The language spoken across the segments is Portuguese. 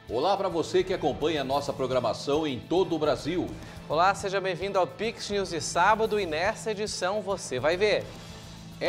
Olá para você que acompanha a nossa programação em todo o Brasil. Olá, seja bem-vindo ao Pix News de sábado e nessa edição você vai ver.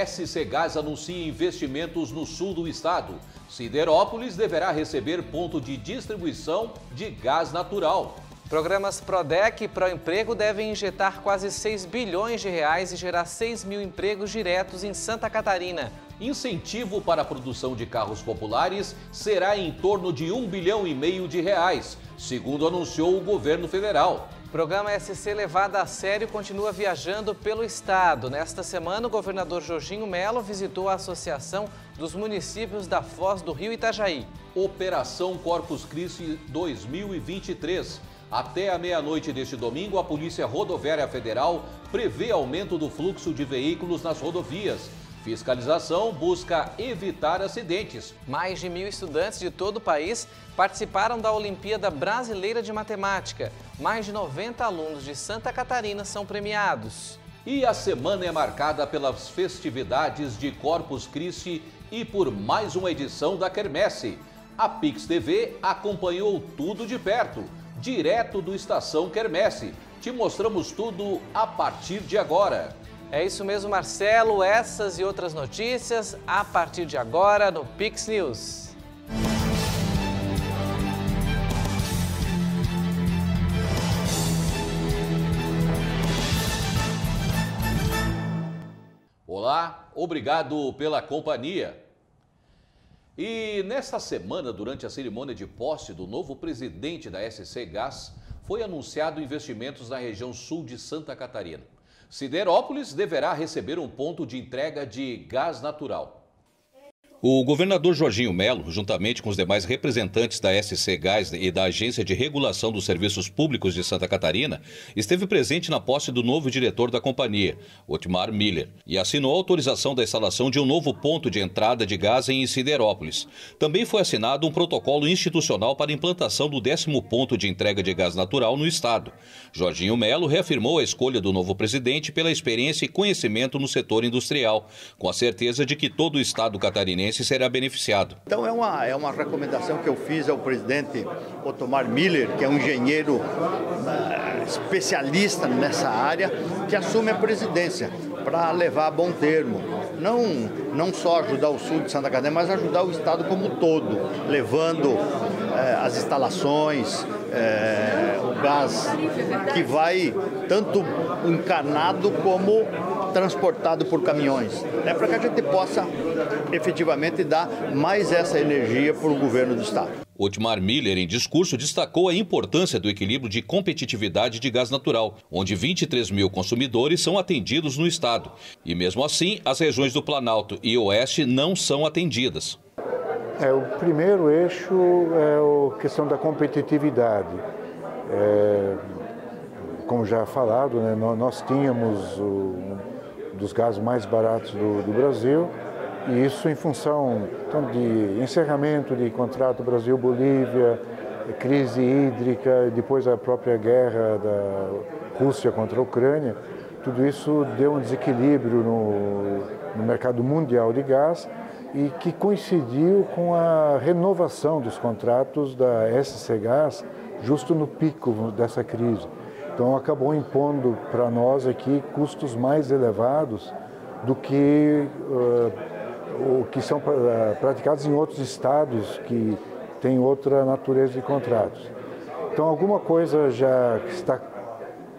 SC Gás anuncia investimentos no sul do estado. Siderópolis deverá receber ponto de distribuição de gás natural. Programas Prodec e Proemprego devem injetar quase 6 bilhões de reais e gerar 6 mil empregos diretos em Santa Catarina. Incentivo para a produção de carros populares será em torno de 1,5 bilhão de reais, segundo anunciou o governo federal. O programa SC levado a sério continua viajando pelo estado. Nesta semana, o governador Jorginho Melo visitou a Associação dos Municípios da Foz do Rio Itajaí. Operação Corpus Christi 2023. Até a meia-noite deste domingo, a Polícia Rodoviária Federal prevê aumento do fluxo de veículos nas rodovias. Fiscalização busca evitar acidentes. Mais de 1.000 estudantes de todo o país participaram da Olimpíada Brasileira de Matemática. Mais de 90 alunos de Santa Catarina são premiados. E a semana é marcada pelas festividades de Corpus Christi e por mais uma edição da Quermesse. A Pix TV acompanhou tudo de perto, direto do Estação Quermesse. Te mostramos tudo a partir de agora. É isso mesmo, Marcelo. Essas e outras notícias a partir de agora no Pix News. Olá, obrigado pela companhia. E nesta semana, durante a cerimônia de posse do novo presidente da SC Gás, foi anunciado investimentos na região sul de Santa Catarina. Siderópolis deverá receber um ponto de entrega de gás natural. O governador Jorginho Melo, juntamente com os demais representantes da SC Gás e da Agência de Regulação dos Serviços Públicos de Santa Catarina, esteve presente na posse do novo diretor da companhia, Otmar Miller, e assinou a autorização da instalação de um novo ponto de entrada de gás em Siderópolis. Também foi assinado um protocolo institucional para a implantação do 10º ponto de entrega de gás natural no estado. Jorginho Melo reafirmou a escolha do novo presidente pela experiência e conhecimento no setor industrial, com a certeza de que todo o estado catarinense será beneficiado. Então é uma recomendação que eu fiz ao presidente Otmar Miller, que é um engenheiro especialista nessa área, que assume a presidência para levar a bom termo. Não só ajudar o sul de Santa Catarina, mas ajudar o estado como um todo, levando as instalações, o gás que vai tanto encanado como transportado por caminhões, para que a gente possa efetivamente dar mais essa energia para o governo do estado. Otmar Miller, em discurso, destacou a importância do equilíbrio de competitividade de gás natural, onde 23 mil consumidores são atendidos no estado. E mesmo assim, as regiões do Planalto e Oeste não são atendidas. O primeiro eixo é a questão da competitividade. Como já falado, nós tínhamos dos gases mais baratos do Brasil, e isso em função de encerramento de contrato Brasil-Bolívia, crise hídrica, depois a própria guerra da Rússia contra a Ucrânia. Tudo isso deu um desequilíbrio no mercado mundial de gás e que coincidiu com a renovação dos contratos da SC Gás justo no pico dessa crise. Então acabou impondo para nós aqui custos mais elevados do que o que são praticados em outros estados que têm outra natureza de contratos. Então alguma coisa já está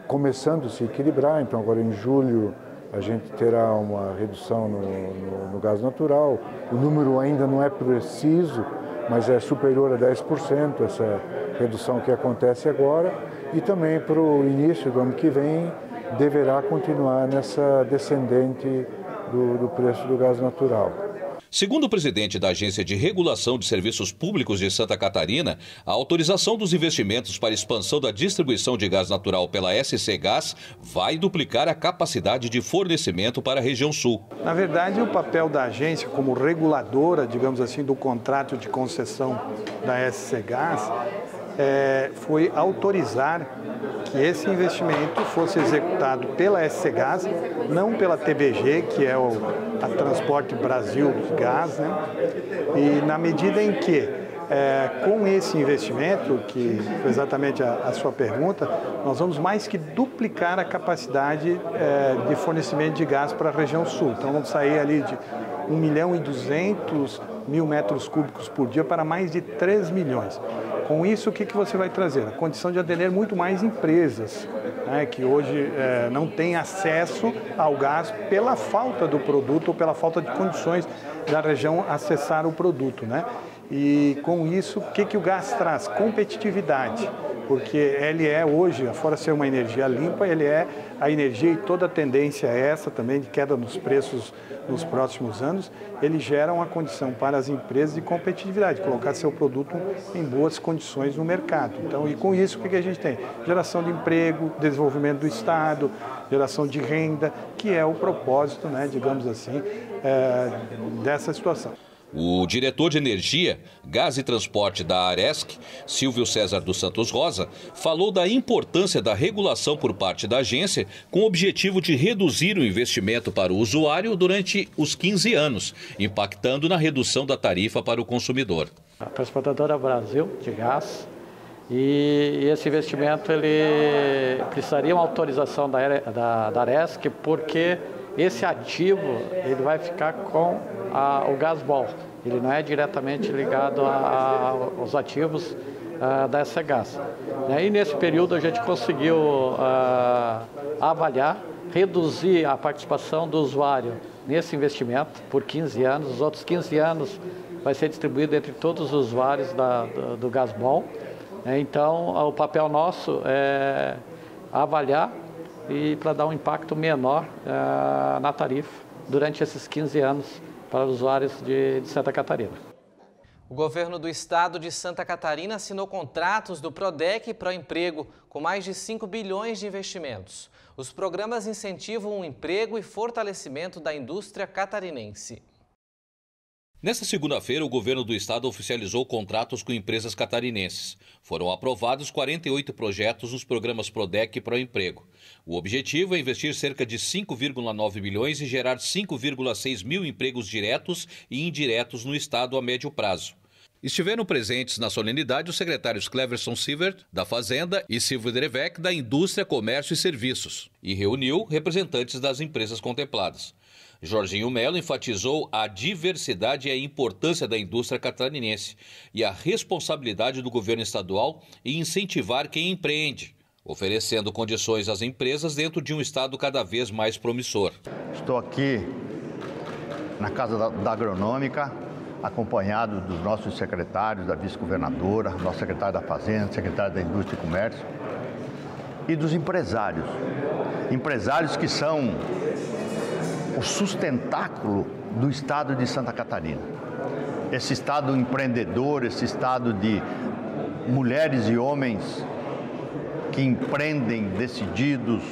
começando a se equilibrar, então agora em julho a gente terá uma redução no gás natural. O número ainda não é preciso, mas é superior a 10% essa redução que acontece agora, e também para o início do ano que vem deverá continuar nessa descendente do preço do gás natural. Segundo o presidente da Agência de Regulação de Serviços Públicos de Santa Catarina, a autorização dos investimentos para a expansão da distribuição de gás natural pela SC Gás vai duplicar a capacidade de fornecimento para a região sul. Na verdade, o papel da agência como reguladora, digamos assim, do contrato de concessão da SC Gás foi autorizar que esse investimento fosse executado pela SC Gás, não pela TBG, que é a Transporte Brasil Gás, né? E na medida em que Com esse investimento, que foi exatamente a sua pergunta, nós vamos mais que duplicar a capacidade de fornecimento de gás para a região sul. Então, vamos sair ali de 1.200.000 metros cúbicos por dia para mais de 3 milhões. Com isso, o que você vai trazer? A condição de atender muito mais empresas, né, que hoje não têm acesso ao gás pela falta do produto ou pela falta de condições da região acessar o produto, né? E com isso, o que o gás traz? Competitividade, porque ele é hoje, fora ser uma energia limpa, ele é a energia e toda a tendência é essa também de queda nos preços nos próximos anos, ele gera uma condição para as empresas de competitividade, colocar seu produto em boas condições no mercado. Então, e com isso, o que a gente tem? Geração de emprego, desenvolvimento do Estado, geração de renda, que é o propósito, né, digamos assim, dessa situação. O diretor de Energia, Gás e Transporte da Aresc, Silvio César dos Santos Rosa, falou da importância da regulação por parte da agência com o objetivo de reduzir o investimento para o usuário durante os 15 anos, impactando na redução da tarifa para o consumidor. A Transportadora Brasil de Gás, e esse investimento ele precisaria uma autorização da Aresc, porque esse ativo ele vai ficar com o Gasbol, ele não é diretamente ligado aos ativos da SCGás. E nesse período a gente conseguiu avaliar, reduzir a participação do usuário nesse investimento por 15 anos, os outros 15 anos vai ser distribuído entre todos os usuários do Gasbol. Então o papel nosso é avaliar e para dar um impacto menor na tarifa durante esses 15 anos para os usuários de Santa Catarina. O governo do estado de Santa Catarina assinou contratos do Prodec e Proemprego com mais de 5 bilhões de investimentos. Os programas incentivam o emprego e fortalecimento da indústria catarinense. Nesta segunda-feira, o governo do estado oficializou contratos com empresas catarinenses. Foram aprovados 48 projetos nos programas Prodec e Proemprego. O objetivo é investir cerca de 5,9 bilhões e gerar 5,6 mil empregos diretos e indiretos no estado a médio prazo. Estiveram presentes na solenidade os secretários Cleverson Sievert, da Fazenda, e Silvio Drevec, da Indústria, Comércio e Serviços, e reuniu representantes das empresas contempladas. Jorginho Melo enfatizou a diversidade e a importância da indústria catarinense e a responsabilidade do governo estadual em incentivar quem empreende, oferecendo condições às empresas dentro de um estado cada vez mais promissor. Estou aqui na Casa da Agronômica, acompanhado dos nossos secretários, da vice-governadora, nosso secretário da Fazenda, secretário da Indústria e Comércio e dos empresários. Empresários que são o sustentáculo do estado de Santa Catarina. Esse estado empreendedor, esse estado de mulheres e homens que empreendem decididos,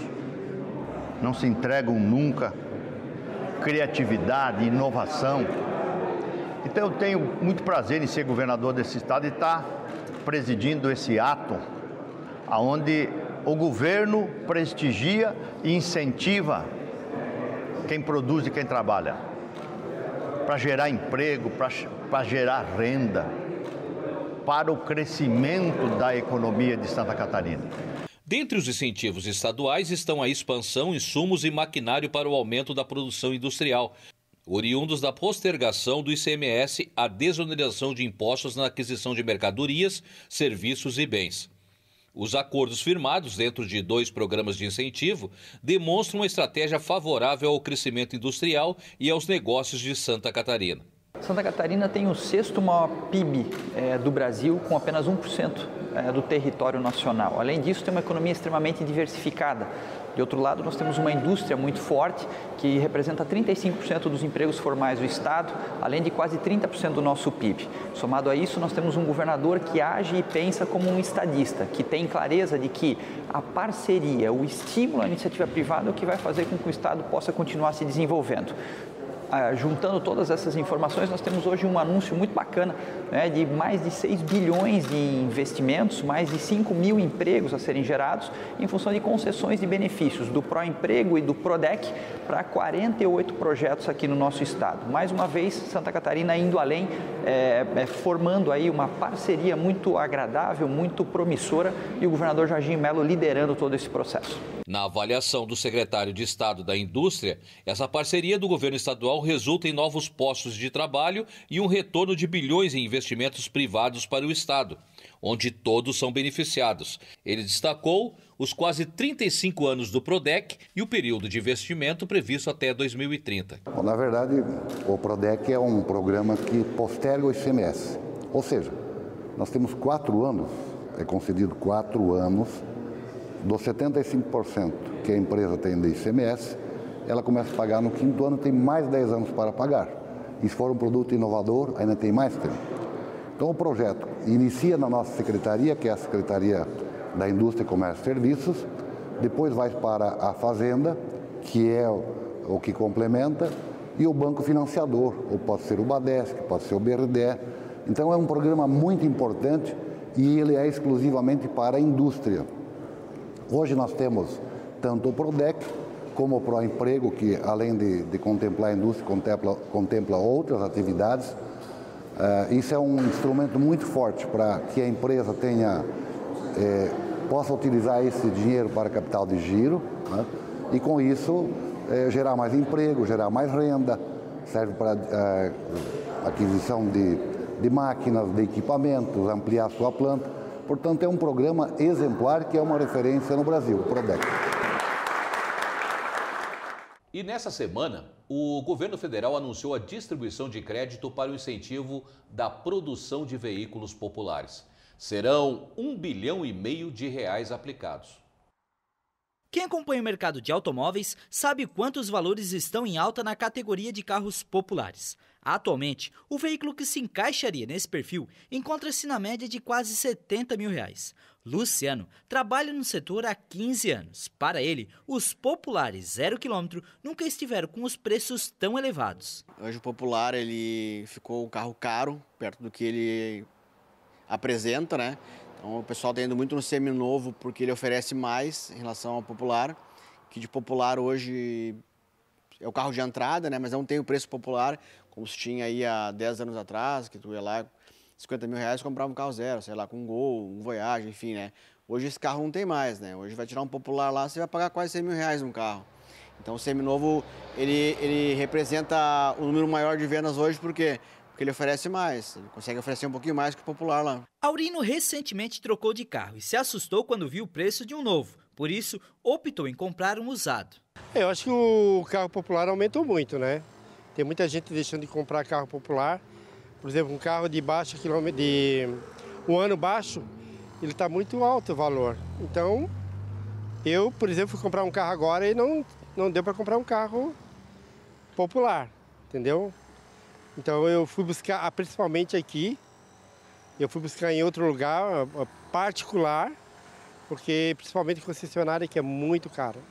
não se entregam nunca, criatividade, inovação. Então eu tenho muito prazer em ser governador desse estado e estar presidindo esse ato, onde o governo prestigia e incentiva quem produz e quem trabalha, para gerar emprego, para gerar renda, para o crescimento da economia de Santa Catarina. Dentre os incentivos estaduais estão a expansão, insumos e maquinário para o aumento da produção industrial, oriundos da postergação do ICMS, a desoneração de impostos na aquisição de mercadorias, serviços e bens. Os acordos firmados dentro de 2 programas de incentivo demonstram uma estratégia favorável ao crescimento industrial e aos negócios de Santa Catarina. Santa Catarina tem o 6º maior PIB do Brasil, com apenas 1% do território nacional. Além disso, tem uma economia extremamente diversificada. De outro lado, nós temos uma indústria muito forte, que representa 35% dos empregos formais do estado, além de quase 30% do nosso PIB. Somado a isso, nós temos um governador que age e pensa como um estadista, que tem clareza de que a parceria, o estímulo à iniciativa privada é o que vai fazer com que o estado possa continuar se desenvolvendo. juntando todas essas informações, nós temos hoje um anúncio muito bacana, né, de mais de 6 bilhões de investimentos, mais de 5 mil empregos a serem gerados em função de concessões de benefícios do Proemprego e do Prodec para 48 projetos aqui no nosso estado. Mais uma vez, Santa Catarina indo além, formando aí uma parceria muito agradável, muito promissora, e o governador Jorginho Melo liderando todo esse processo. Na avaliação do secretário de Estado da Indústria, essa parceria do governo estadual resulta em novos postos de trabalho e um retorno de bilhões em investimentos privados para o estado, onde todos são beneficiados. Ele destacou os quase 35 anos do Prodec e o período de investimento previsto até 2030. Bom, na verdade, o Prodec é um programa que posterga o ICMS, ou seja, nós temos 4 anos, é concedido 4 anos, dos 75% que a empresa tem de ICMS, ela começa a pagar no 5º ano, tem mais 10 anos para pagar. E se for um produto inovador, ainda tem mais tempo. Então o projeto inicia na nossa secretaria, que é a Secretaria da Indústria, Comércio e Serviços, depois vai para a Fazenda, que é o que complementa, e o banco financiador, ou pode ser o Badesc, pode ser o BRDE. Então é um programa muito importante e ele é exclusivamente para a indústria. Hoje nós temos tanto o Prodec como o Proemprego, que além de contemplar a indústria, contempla outras atividades. Isso é um instrumento muito forte para que a empresa possa utilizar esse dinheiro para capital de giro, né? E com isso gerar mais emprego, gerar mais renda, serve para aquisição de máquinas, de equipamentos, ampliar a sua planta. Portanto, é um programa exemplar que é uma referência no Brasil, o Prodec. E nessa semana, o governo federal anunciou a distribuição de crédito para o incentivo da produção de veículos populares. Serão R$1,5 bilhão de reais aplicados. Quem acompanha o mercado de automóveis sabe quantos valores estão em alta na categoria de carros populares. Atualmente, o veículo que se encaixaria nesse perfil encontra-se na média de quase R$70 mil. Luciano trabalha no setor há 15 anos. Para ele, os populares 0 km nunca estiveram com os preços tão elevados. Hoje o popular ele ficou um carro caro, perto do que ele apresenta, né? Então o pessoal está indo muito no seminovo porque ele oferece mais em relação ao popular, que de popular hoje é o carro de entrada, né? Mas não tem o preço popular, como se tinha aí há 10 anos atrás, que tu ia lá, R$50 mil, comprava um carro zero, sei lá, com um Gol, um Voyage, enfim, né? Hoje esse carro não tem mais, né? Hoje vai tirar um popular lá, você vai pagar quase R$100 mil num carro. Então o seminovo, ele representa o número maior de vendas hoje, por quê? Porque ele oferece mais, ele consegue oferecer um pouquinho mais que o popular lá. Aurino recentemente trocou de carro e se assustou quando viu o preço de um novo. Por isso, optou em comprar um usado. Eu acho que o carro popular aumentou muito, né? Tem muita gente deixando de comprar carro popular. Por exemplo, um carro de baixo quilômetro, de um ano baixo, ele está muito alto o valor. Então, eu, por exemplo, fui comprar um carro agora e não deu para comprar um carro popular, entendeu? Então eu fui buscar, principalmente aqui, eu fui buscar em outro lugar, particular, porque principalmente concessionária que é muito caro,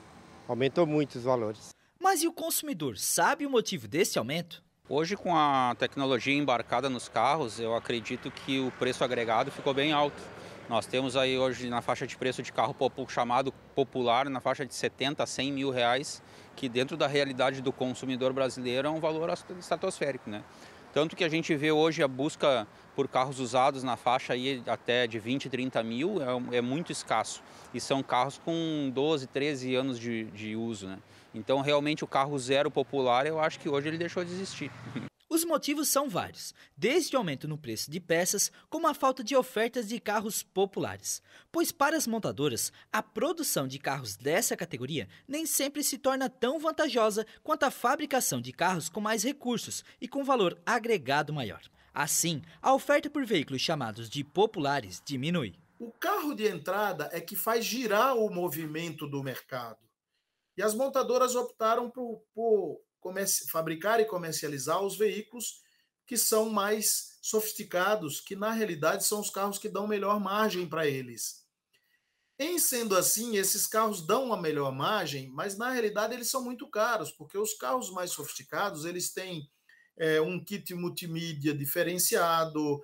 aumentou muito os valores. Mas e o consumidor sabe o motivo desse aumento? Hoje, com a tecnologia embarcada nos carros, eu acredito que o preço agregado ficou bem alto. Nós temos aí hoje na faixa de preço de carro chamado popular, na faixa de 70 a 100 mil reais, que dentro da realidade do consumidor brasileiro é um valor estratosférico, né? Tanto que a gente vê hoje a busca por carros usados na faixa aí até de 20, 30 mil é muito escasso. E são carros com 12, 13 anos de uso, né? Então, realmente, o carro zero popular, eu acho que hoje ele deixou de existir. Os motivos são vários, desde o aumento no preço de peças, como a falta de ofertas de carros populares. Pois para as montadoras, a produção de carros dessa categoria nem sempre se torna tão vantajosa quanto a fabricação de carros com mais recursos e com valor agregado maior. Assim, a oferta por veículos chamados de populares diminui. O carro de entrada é que faz girar o movimento do mercado. E as montadoras optaram por fabricar e comercializar os veículos que são mais sofisticados, que na realidade são os carros que dão melhor margem para eles. Em sendo assim, esses carros dão uma melhor margem, mas na realidade eles são muito caros, porque os carros mais sofisticados, eles têm um kit multimídia diferenciado,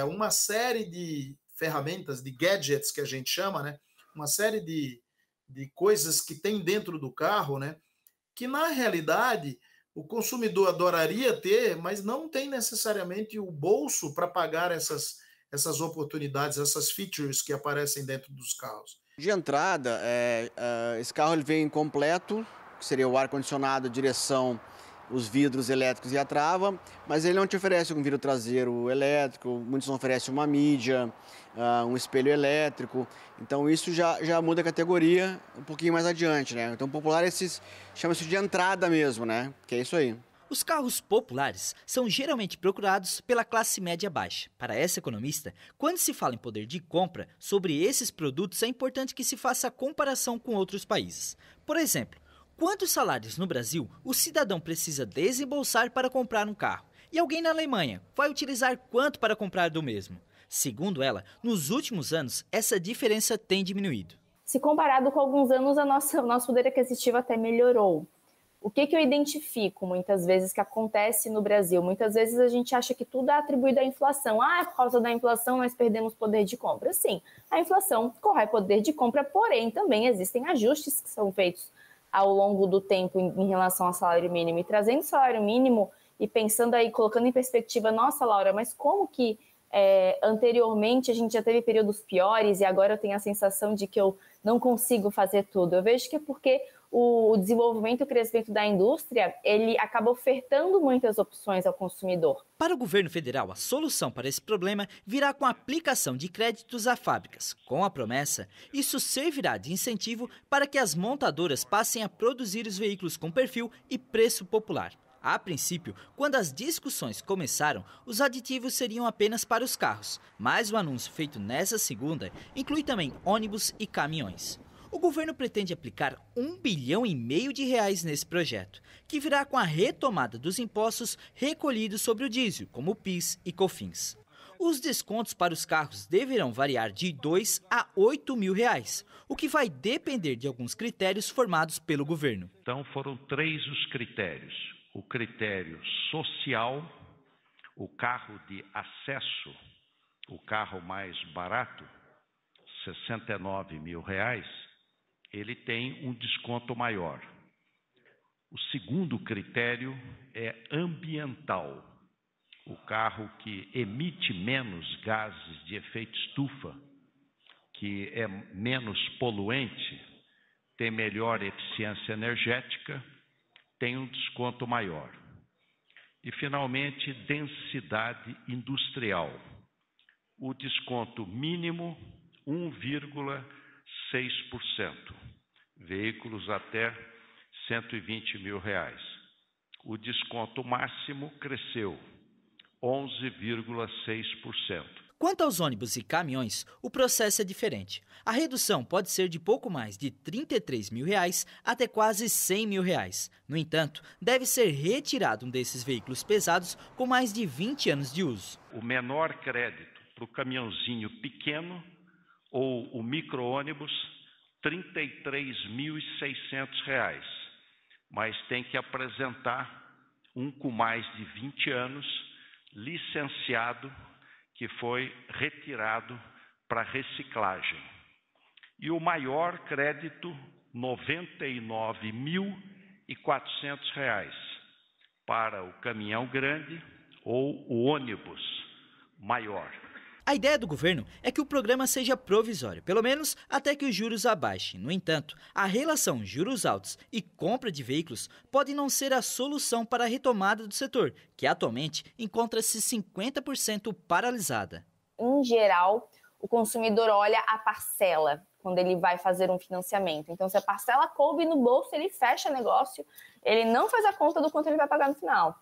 uma série de ferramentas, de gadgets que a gente chama, né? Uma série de coisas que tem dentro do carro, né? Que na realidade o consumidor adoraria ter, mas não tem necessariamente o bolso para pagar essas oportunidades, essas features que aparecem dentro dos carros. De entrada, esse carro ele vem completo, que seria o ar-condicionado, a direção, os vidros elétricos e a trava, mas ele não te oferece um vidro traseiro elétrico, muitos não oferecem uma mídia, um espelho elétrico, então isso já muda a categoria um pouquinho mais adiante, né? Então popular chama-se de entrada mesmo, né? Que é isso aí. Os carros populares são geralmente procurados pela classe média baixa. Para essa economista, quando se fala em poder de compra sobre esses produtos, é importante que se faça a comparação com outros países. Por exemplo, quantos salários no Brasil o cidadão precisa desembolsar para comprar um carro? E alguém na Alemanha vai utilizar quanto para comprar do mesmo? Segundo ela, nos últimos anos, essa diferença tem diminuído. Se comparado com alguns anos, o nosso poder aquisitivo até melhorou. O que eu identifico muitas vezes que acontece no Brasil? Muitas vezes a gente acha que tudo é atribuído à inflação. Por causa da inflação nós perdemos poder de compra. Sim, a inflação corrói poder de compra, porém também existem ajustes que são feitos ao longo do tempo em relação ao salário mínimo. E trazendo o salário mínimo e pensando aí, colocando em perspectiva, nossa, Laura, mas como que anteriormente a gente já teve períodos piores e agora eu tenho a sensação de que eu não consigo fazer tudo? Eu vejo que é porque o desenvolvimento e o crescimento da indústria, ele acaba ofertando muitas opções ao consumidor. Para o governo federal, a solução para esse problema virá com a aplicação de créditos a fábricas. Com a promessa, isso servirá de incentivo para que as montadoras passem a produzir os veículos com perfil e preço popular. A princípio, quando as discussões começaram, os aditivos seriam apenas para os carros, mas o anúncio feito nessa segunda inclui também ônibus e caminhões. O governo pretende aplicar R$1,5 bilhão nesse projeto, que virá com a retomada dos impostos recolhidos sobre o diesel, como o PIS e COFINS. Os descontos para os carros deverão variar de R$2 a R$8.000, o que vai depender de alguns critérios formados pelo governo. Então foram 3 os critérios. O critério social, o carro de acesso, o carro mais barato, R$69 mil, ele tem um desconto maior. O segundo critério é ambiental. O carro que emite menos gases de efeito estufa, que é menos poluente, tem melhor eficiência energética, tem um desconto maior. E, finalmente, densidade industrial. O desconto mínimo, 1,6%. Veículos até R$120 mil. O desconto máximo cresceu, 11,6%. Quanto aos ônibus e caminhões, o processo é diferente. A redução pode ser de pouco mais de R$33 mil até quase R$100 mil. No entanto, deve ser retirado um desses veículos pesados com mais de 20 anos de uso. O menor crédito para o caminhãozinho pequeno ou o micro-ônibus, R$33.600. Mas tem que apresentar um com mais de 20 anos, licenciado, que foi retirado para reciclagem. E o maior crédito, R$99.400 para o caminhão grande ou o ônibus maior. A ideia do governo é que o programa seja provisório, pelo menos até que os juros abaixem. No entanto, a relação juros altos e compra de veículos pode não ser a solução para a retomada do setor, que atualmente encontra-se 50% paralisada. Em geral, o consumidor olha a parcela quando ele vai fazer um financiamento. Então, se a parcela coube no bolso, ele fecha negócio, ele não faz a conta do quanto ele vai pagar no final.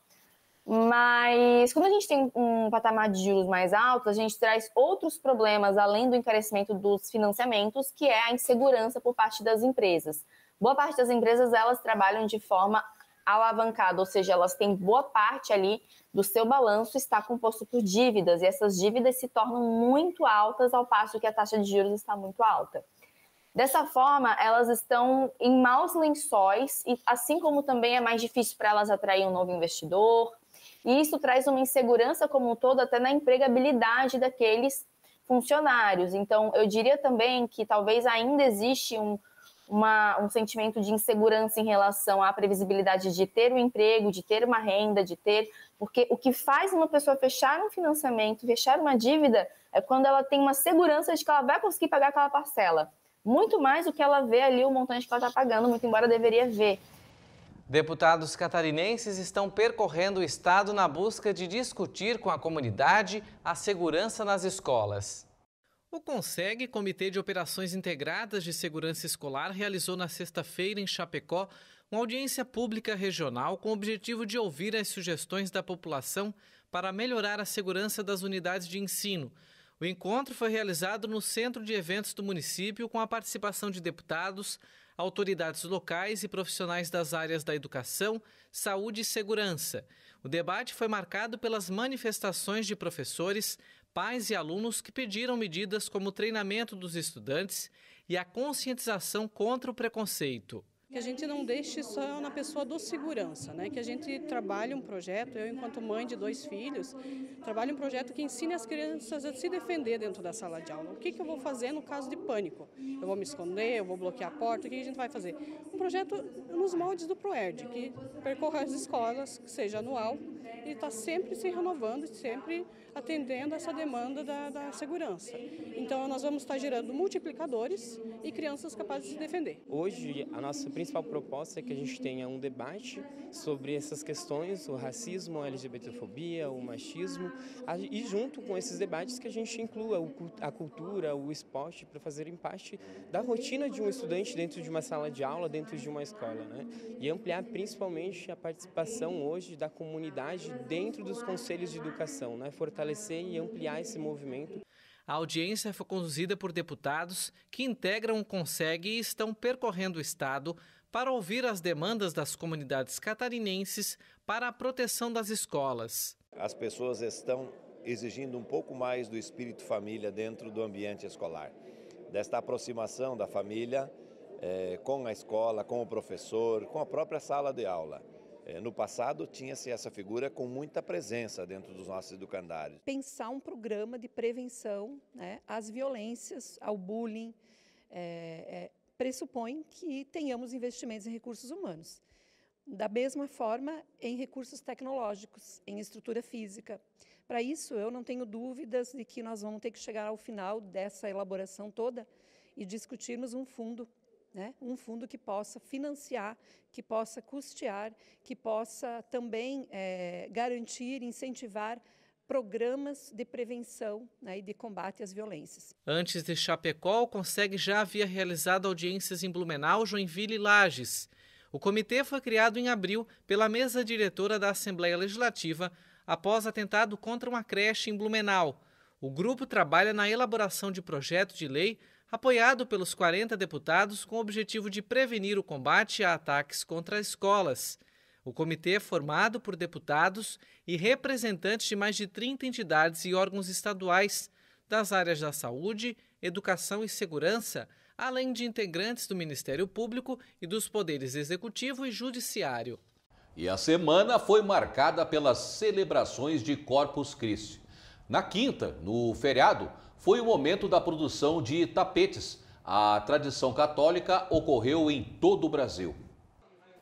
Mas quando a gente tem um patamar de juros mais altos, a gente traz outros problemas além do encarecimento dos financiamentos, que é a insegurança por parte das empresas. Boa parte das empresas, elas trabalham de forma alavancada, ou seja, elas têm boa parte ali do seu balanço está composto por dívidas, e essas dívidas se tornam muito altas ao passo que a taxa de juros está muito alta. Dessa forma, elas estão em maus lençóis, e assim como também é mais difícil para elas atrair um novo investidor, e isso traz uma insegurança como um todo até na empregabilidade daqueles funcionários. Então, eu diria também que talvez ainda existe um sentimento de insegurança em relação à previsibilidade de ter um emprego, de ter uma renda, porque o que faz uma pessoa fechar um financiamento, fechar uma dívida, é quando ela tem uma segurança de que ela vai conseguir pagar aquela parcela. Muito mais do que ela vê ali o montante que ela está pagando, muito embora deveria ver. Deputados catarinenses estão percorrendo o estado na busca de discutir com a comunidade a segurança nas escolas. O CONSEG, Comitê de Operações Integradas de Segurança Escolar, realizou na sexta-feira em Chapecó uma audiência pública regional com o objetivo de ouvir as sugestões da população para melhorar a segurança das unidades de ensino. O encontro foi realizado no Centro de Eventos do município com a participação de deputados, autoridades locais e profissionais das áreas da educação, saúde e segurança. O debate foi marcado pelas manifestações de professores, pais e alunos que pediram medidas como o treinamento dos estudantes e a conscientização contra o preconceito. Que a gente não deixe só na pessoa do segurança, né? Que a gente trabalhe um projeto, eu enquanto mãe de 2 filhos, trabalho um projeto que ensine as crianças a se defender dentro da sala de aula. O que eu vou fazer no caso de pânico? Eu vou me esconder, eu vou bloquear a porta, o que a gente vai fazer? Um projeto nos moldes do ProERD, que percorra as escolas, que seja anual, e está sempre se renovando, sempre atendendo essa demanda da segurança. Então, nós vamos estar gerando multiplicadores e crianças capazes de se defender. Hoje, a nossa principal proposta é que a gente tenha um debate sobre essas questões, o racismo, a LGBTfobia, o machismo, e junto com esses debates que a gente inclua a cultura, o esporte, para fazerem parte da rotina de um estudante dentro de uma sala de aula, dentro de uma escola, né? E ampliar principalmente a participação hoje da comunidade dentro dos conselhos de educação, né? Fortalecer e ampliar esse movimento. A audiência foi conduzida por deputados que integram o CONSEG e estão percorrendo o estado para ouvir as demandas das comunidades catarinenses para a proteção das escolas. As pessoas estão exigindo um pouco mais do espírito família dentro do ambiente escolar, desta aproximação da família com a escola, com o professor, com a própria sala de aula. No passado, tinha-se essa figura com muita presença dentro dos nossos educandários. Pensar um programa de prevenção, né, às violências, ao bullying, pressupõe que tenhamos investimentos em recursos humanos. Da mesma forma, em recursos tecnológicos, em estrutura física. Para isso, eu não tenho dúvidas de que nós vamos ter que chegar ao final dessa elaboração toda e discutirmos um fundo, né? Um fundo que possa financiar, que possa custear, que possa também garantir, incentivar programas de prevenção, né, e de combate às violências. Antes de Chapecó, o CONSEG já havia realizado audiências em Blumenau, Joinville e Lages. O comitê foi criado em abril pela mesa diretora da Assembleia Legislativa após atentado contra uma creche em Blumenau. O grupo trabalha na elaboração de projeto de lei apoiado pelos 40 deputados com o objetivo de prevenir o combate a ataques contra escolas. O comitê é formado por deputados e representantes de mais de 30 entidades e órgãos estaduais das áreas da saúde, educação e segurança, além de integrantes do Ministério Público e dos poderes executivo e judiciário. E a semana foi marcada pelas celebrações de Corpus Christi. Na quinta, no feriado, foi o momento da produção de tapetes. A tradição católica ocorreu em todo o Brasil.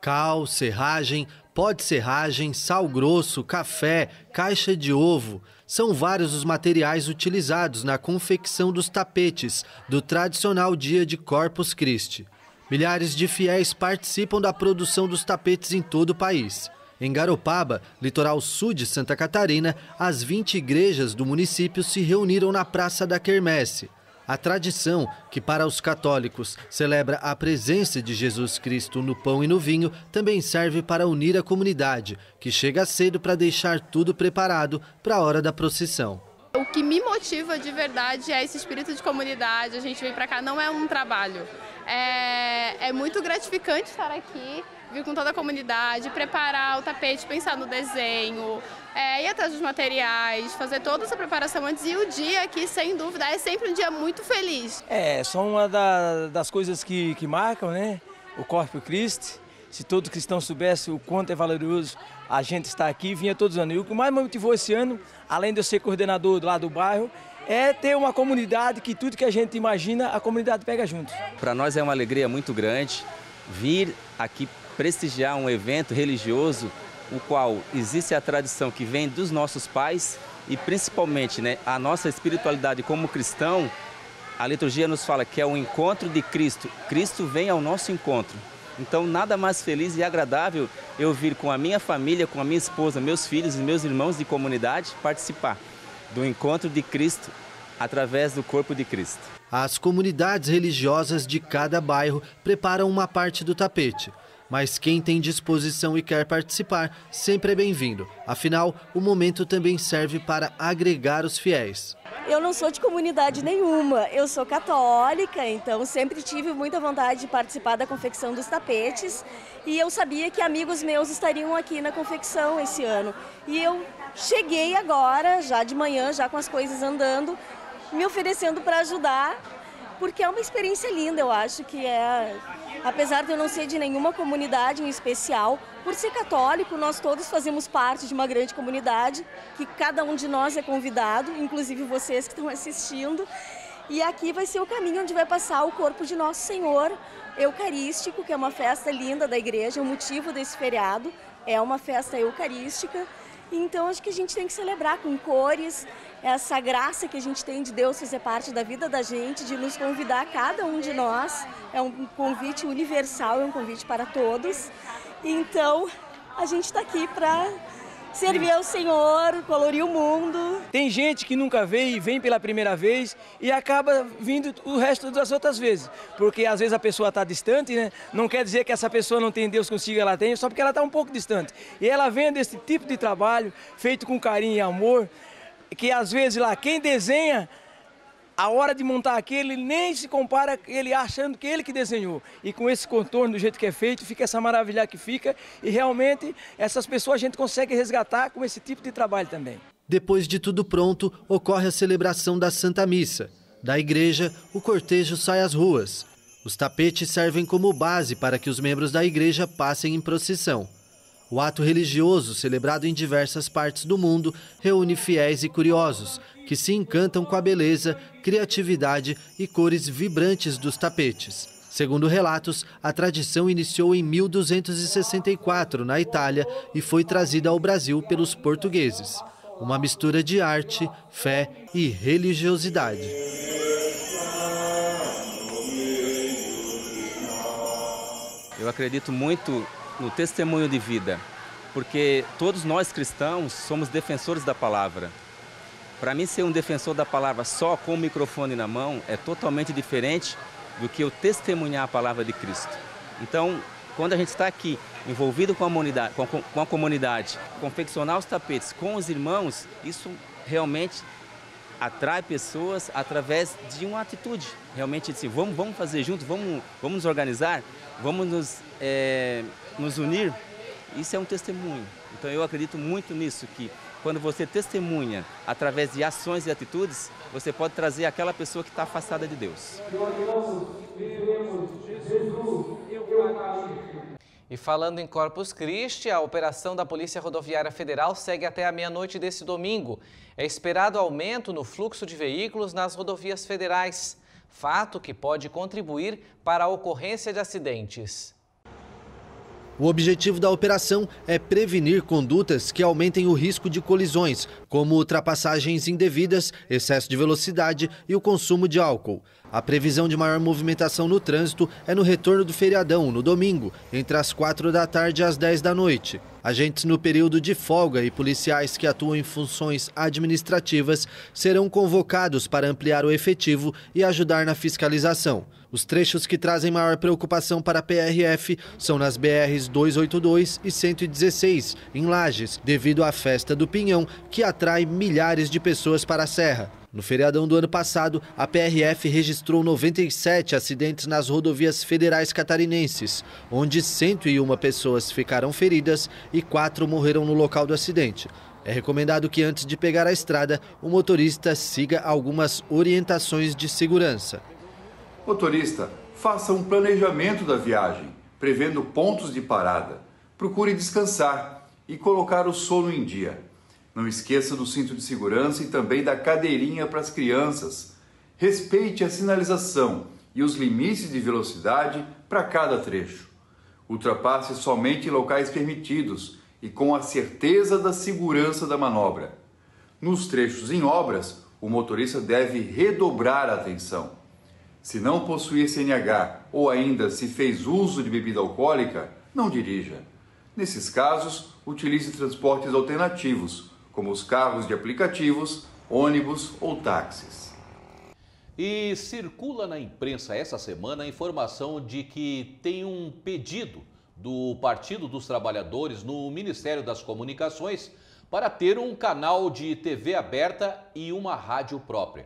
Cal, serragem, pó de serragem, sal grosso, café, caixa de ovo. São vários os materiais utilizados na confecção dos tapetes do tradicional dia de Corpus Christi. Milhares de fiéis participam da produção dos tapetes em todo o país. Em Garopaba, litoral sul de Santa Catarina, as 20 igrejas do município se reuniram na Praça da Quermesse. A tradição, que para os católicos celebra a presença de Jesus Cristo no pão e no vinho, também serve para unir a comunidade, que chega cedo para deixar tudo preparado para a hora da procissão. O que me motiva de verdade é esse espírito de comunidade. A gente vem para cá, não é um trabalho, É muito gratificante estar aqui, vir com toda a comunidade, preparar o tapete, pensar no desenho, ir atrás dos materiais, fazer toda essa preparação antes. E o dia aqui, sem dúvida, é sempre um dia muito feliz. Só uma das coisas que marcam, né? O Corpo Christi. Se todo cristão soubesse o quanto é valoroso a gente estar aqui, vinha todos os anos. E o que mais me motivou esse ano, além de eu ser coordenador lá do bairro, é ter uma comunidade que tudo que a gente imagina, a comunidade pega junto. Para nós é uma alegria muito grande vir aqui prestigiar um evento religioso, o qual existe a tradição que vem dos nossos pais e principalmente, né, a nossa espiritualidade como cristão. A liturgia nos fala que é o encontro de Cristo. Cristo vem ao nosso encontro. Então, nada mais feliz e agradável eu vir com a minha família, com a minha esposa, meus filhos e meus irmãos de comunidade participar do encontro de Cristo através do corpo de Cristo. As comunidades religiosas de cada bairro preparam uma parte do tapete. Mas quem tem disposição e quer participar, sempre é bem-vindo. Afinal, o momento também serve para agregar os fiéis. Eu não sou de comunidade nenhuma, eu sou católica, então sempre tive muita vontade de participar da confecção dos tapetes e eu sabia que amigos meus estariam aqui na confecção esse ano. E eu cheguei agora, já de manhã, já com as coisas andando, me oferecendo para ajudar, porque é uma experiência linda, eu acho que apesar de eu não ser de nenhuma comunidade em especial, por ser católico, nós todos fazemos parte de uma grande comunidade, que cada um de nós é convidado, inclusive vocês que estão assistindo. E aqui vai ser o caminho onde vai passar o corpo de Nosso Senhor Eucarístico, que é uma festa linda da igreja, o motivo desse feriado é uma festa eucarística. Então acho que a gente tem que celebrar com cores, essa graça que a gente tem de Deus fazer parte da vida da gente, de nos convidar cada um de nós. É um convite universal, é um convite para todos. Então a gente está aqui para servir ao Senhor, colorir o mundo. Tem gente que nunca veio e vem pela primeira vez e acaba vindo o resto das outras vezes. Porque às vezes a pessoa está distante, né? Não quer dizer que essa pessoa não tem Deus consigo, ela tem, só porque ela está um pouco distante. E ela vendo esse tipo de trabalho, feito com carinho e amor, que às vezes lá quem desenha, a hora de montar aquele nem se compara ele achando que ele que desenhou. E com esse contorno do jeito que é feito, fica essa maravilha que fica. E realmente essas pessoas a gente consegue resgatar com esse tipo de trabalho também. Depois de tudo pronto, ocorre a celebração da Santa Missa. Da igreja, o cortejo sai às ruas. Os tapetes servem como base para que os membros da igreja passem em procissão. O ato religioso, celebrado em diversas partes do mundo, reúne fiéis e curiosos, que se encantam com a beleza, criatividade e cores vibrantes dos tapetes. Segundo relatos, a tradição iniciou em 1264, na Itália, e foi trazida ao Brasil pelos portugueses. Uma mistura de arte, fé e religiosidade. Eu acredito muito no testemunho de vida, porque todos nós cristãos somos defensores da palavra. Para mim, ser um defensor da palavra só com o microfone na mão é totalmente diferente do que eu testemunhar a palavra de Cristo. Então, quando a gente está aqui envolvido com a comunidade, confeccionar os tapetes com os irmãos, isso realmente atrai pessoas através de uma atitude. Realmente, assim, vamos fazer junto, vamos nos organizar, vamos nos unir. Isso é um testemunho. Então eu acredito muito nisso, que quando você testemunha através de ações e atitudes, você pode trazer aquela pessoa que está afastada de Deus. E falando em Corpus Christi, a operação da Polícia Rodoviária Federal segue até a meia-noite desse domingo. É esperado aumento no fluxo de veículos nas rodovias federais, fato que pode contribuir para a ocorrência de acidentes. O objetivo da operação é prevenir condutas que aumentem o risco de colisões, como ultrapassagens indevidas, excesso de velocidade e o consumo de álcool. A previsão de maior movimentação no trânsito é no retorno do feriadão, no domingo, entre as 4 da tarde e as 10 da noite. Agentes no período de folga e policiais que atuam em funções administrativas serão convocados para ampliar o efetivo e ajudar na fiscalização. Os trechos que trazem maior preocupação para a PRF são nas BRs 282 e 116, em Lages, devido à Festa do Pinhão, que atrai milhares de pessoas para a Serra. No feriadão do ano passado, a PRF registrou 97 acidentes nas rodovias federais catarinenses, onde 101 pessoas ficaram feridas e 4 morreram no local do acidente. É recomendado que antes de pegar a estrada, o motorista siga algumas orientações de segurança. Motorista, faça um planejamento da viagem, prevendo pontos de parada. Procure descansar e colocar o sono em dia. Não esqueça do cinto de segurança e também da cadeirinha para as crianças. Respeite a sinalização e os limites de velocidade para cada trecho. Ultrapasse somente em locais permitidos e com a certeza da segurança da manobra. Nos trechos em obras, o motorista deve redobrar a atenção. Se não possuir CNH ou ainda se fez uso de bebida alcoólica, não dirija. Nesses casos, utilize transportes alternativos, como os carros de aplicativos, ônibus ou táxis. E circula na imprensa essa semana a informação de que tem um pedido do Partido dos Trabalhadores no Ministério das Comunicações para ter um canal de TV aberta e uma rádio própria.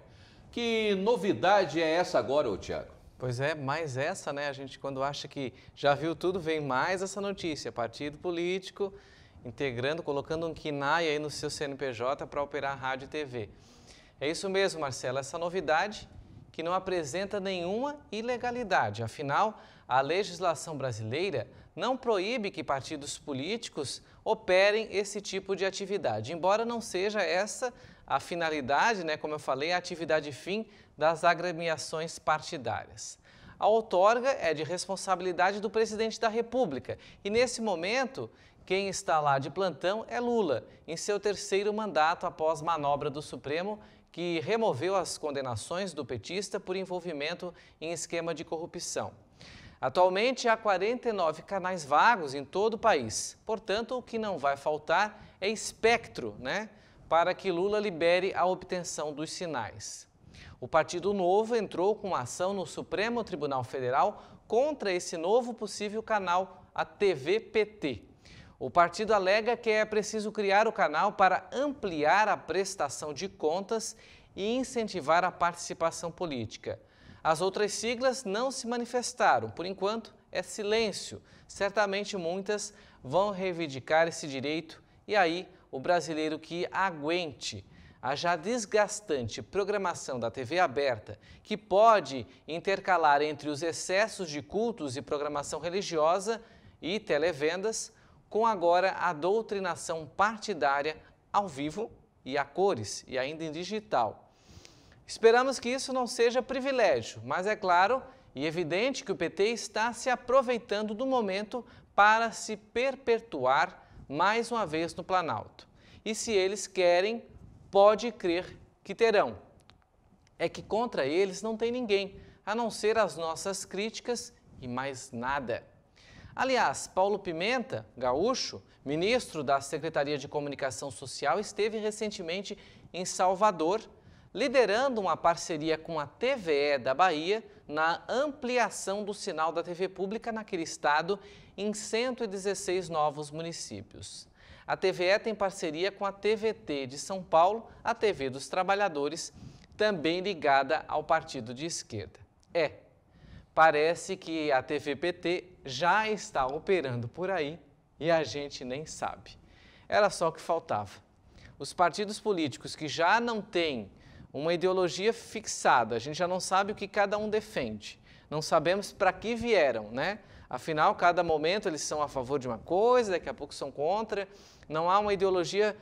Que novidade é essa agora, ô Tiago? Pois é, mais essa, né? A gente quando acha que já viu tudo, vem mais essa notícia. Partido político integrando, colocando um KNAI aí no seu CNPJ para operar rádio e TV. É isso mesmo, Marcelo, essa novidade que não apresenta nenhuma ilegalidade. Afinal, a legislação brasileira não proíbe que partidos políticos operem esse tipo de atividade, embora não seja essa a finalidade, né, como eu falei, a atividade fim das agremiações partidárias. A outorga é de responsabilidade do presidente da República e, nesse momento, quem está lá de plantão é Lula, em seu terceiro mandato após manobra do Supremo, que removeu as condenações do petista por envolvimento em esquema de corrupção. Atualmente, há 49 canais vagos em todo o país. Portanto, o que não vai faltar é espectro, né, para que Lula libere a obtenção dos sinais. O Partido Novo entrou com uma ação no Supremo Tribunal Federal contra esse novo possível canal, a TV-PT. O partido alega que é preciso criar o canal para ampliar a prestação de contas e incentivar a participação política. As outras siglas não se manifestaram, por enquanto é silêncio. Certamente muitas vão reivindicar esse direito e aí o brasileiro que aguente a já desgastante programação da TV aberta, que pode intercalar entre os excessos de cultos e programação religiosa e televendas, com agora a doutrinação partidária ao vivo e a cores e ainda em digital. Esperamos que isso não seja privilégio, mas é claro e evidente que o PT está se aproveitando do momento para se perpetuar mais uma vez no Planalto. E se eles querem, pode crer que terão. É que contra eles não tem ninguém, a não ser as nossas críticas e mais nada. Aliás, Paulo Pimenta, gaúcho, ministro da Secretaria de Comunicação Social, esteve recentemente em Salvador, liderando uma parceria com a TVE da Bahia na ampliação do sinal da TV pública naquele estado em 116 novos municípios. A TVE tem parceria com a TVT de São Paulo, a TV dos Trabalhadores, também ligada ao partido de esquerda. Parece que a TV-PT já está operando por aí e a gente nem sabe. Era só o que faltava. Os partidos políticos que já não têm uma ideologia fixada, a gente já não sabe o que cada um defende. Não sabemos para que vieram, né? Afinal, cada momento eles são a favor de uma coisa, daqui a pouco são contra. Não há uma ideologia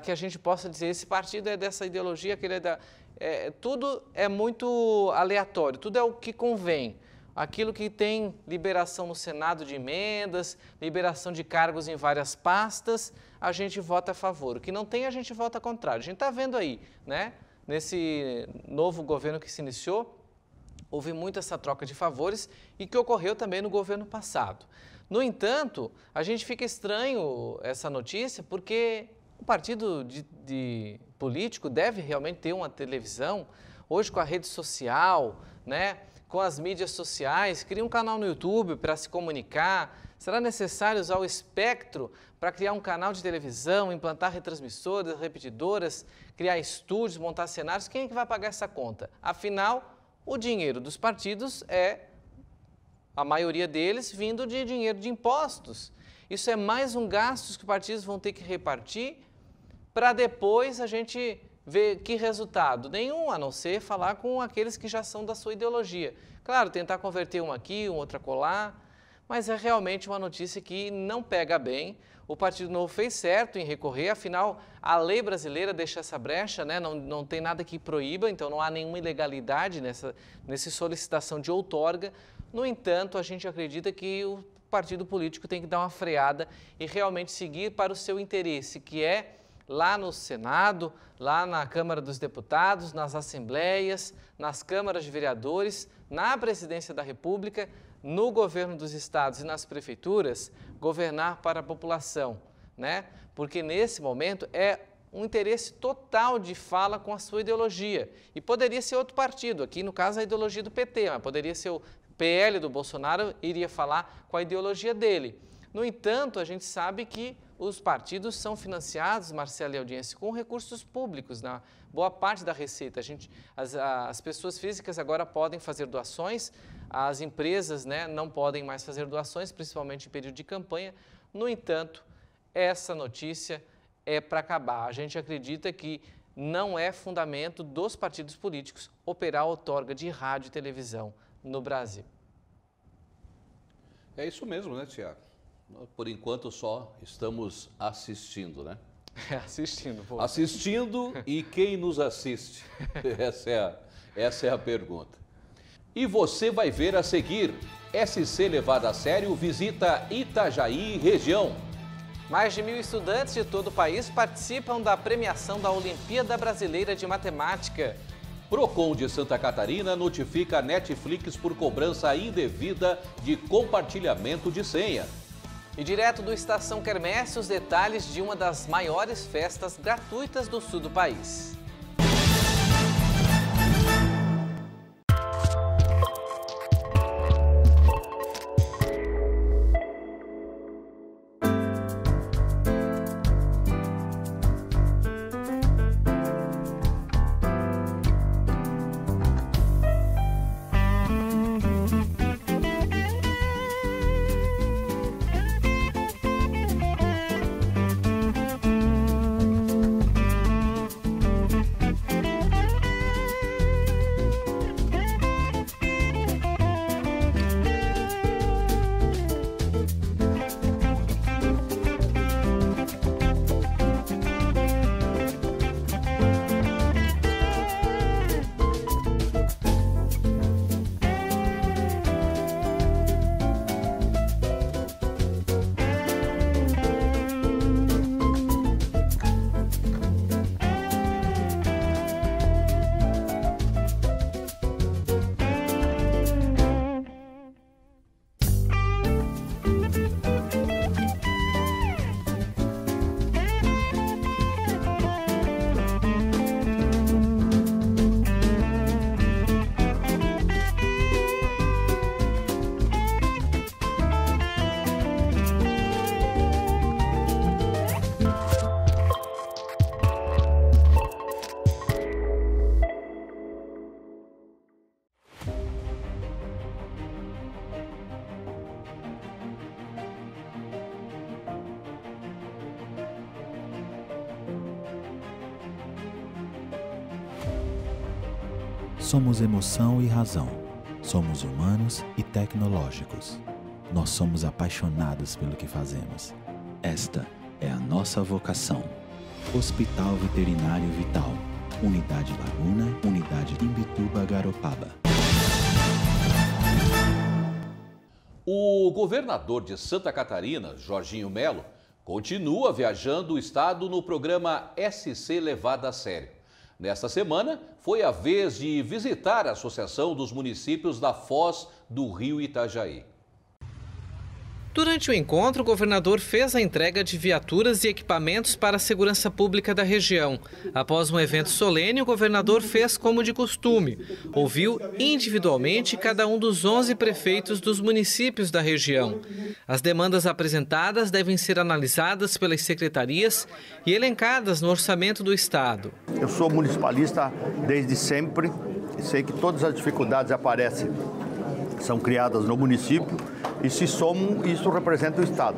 que a gente possa dizer, esse partido é dessa ideologia, aquele é da... tudo é muito aleatório, tudo é o que convém. Aquilo que tem liberação no Senado de emendas, liberação de cargos em várias pastas, a gente vota a favor. O que não tem, a gente vota contrário. A gente está vendo aí, né? Nesse novo governo que se iniciou, houve muito essa troca de favores e que ocorreu também no governo passado. No entanto, a gente fica estranho essa notícia porque o partido político deve realmente ter uma televisão. Hoje, com a rede social, né, com as mídias sociais, cria um canal no YouTube para se comunicar, Será necessário usar o espectro para criar um canal de televisão, implantar retransmissoras, repetidoras, criar estúdios, montar cenários? Quem é que vai pagar essa conta? Afinal, o dinheiro dos partidos é, a maioria deles, vindo de dinheiro de impostos. Isso é mais um gasto que os partidos vão ter que repartir para depois a gente ver que resultado. Nenhum, a não ser falar com aqueles que já são da sua ideologia. Claro, tentar converter um aqui, um outro acolá, mas é realmente uma notícia que não pega bem. O Partido Novo fez certo em recorrer, afinal, a lei brasileira deixa essa brecha, né? Não tem nada que proíba, então não há nenhuma ilegalidade nessa solicitação de outorga. No entanto, a gente acredita que o partido político tem que dar uma freada e realmente seguir para o seu interesse, que é lá no Senado, lá na Câmara dos Deputados, nas assembleias, nas câmaras de vereadores, na presidência da República, no governo dos estados e nas prefeituras, governar para a população, né? Porque nesse momento é um interesse total de fala com a sua ideologia. E poderia ser outro partido, aqui no caso a ideologia do PT, mas poderia ser o PL do Bolsonaro, iria falar com a ideologia dele. No entanto, a gente sabe que os partidos são financiados, Marcelo e audiência, com recursos públicos, na boa parte da receita. As pessoas físicas agora podem fazer doações, as empresas, né, não podem mais fazer doações, principalmente em período de campanha. No entanto, essa notícia é para acabar. A gente acredita que não é fundamento dos partidos políticos operar a outorga de rádio e televisão no Brasil. É isso mesmo, né, Tiago? Por enquanto só estamos assistindo, né? Assistindo. Pô. Assistindo e quem nos assiste? Essa é a pergunta. E você vai ver a seguir. SC Levada a Sério visita Itajaí região. Mais de 1.000 estudantes de todo o país participam da premiação da Olimpíada Brasileira de Matemática. Procon de Santa Catarina notifica a Netflix por cobrança indevida de compartilhamento de senha. E direto do Estação Quermesse, os detalhes de uma das maiores festas gratuitas do sul do país. Somos emoção e razão. Somos humanos e tecnológicos. Nós somos apaixonados pelo que fazemos. Esta é a nossa vocação. Hospital Veterinário Vital. Unidade Laguna, Unidade Imbituba, Garopaba. O governador de Santa Catarina, Jorginho Melo, continua viajando o estado no programa SC Levada a Sério. Nesta semana, foi a vez de visitar a Associação dos Municípios da Foz do Rio Itajaí. Durante o encontro, o governador fez a entrega de viaturas e equipamentos para a segurança pública da região. Após um evento solene, o governador fez como de costume. Ouviu individualmente cada um dos 11 prefeitos dos municípios da região. As demandas apresentadas devem ser analisadas pelas secretarias e elencadas no orçamento do Estado. Eu sou municipalista desde sempre e sei que todas as dificuldades aparecem, são criadas no município e se somam, isso representa o Estado.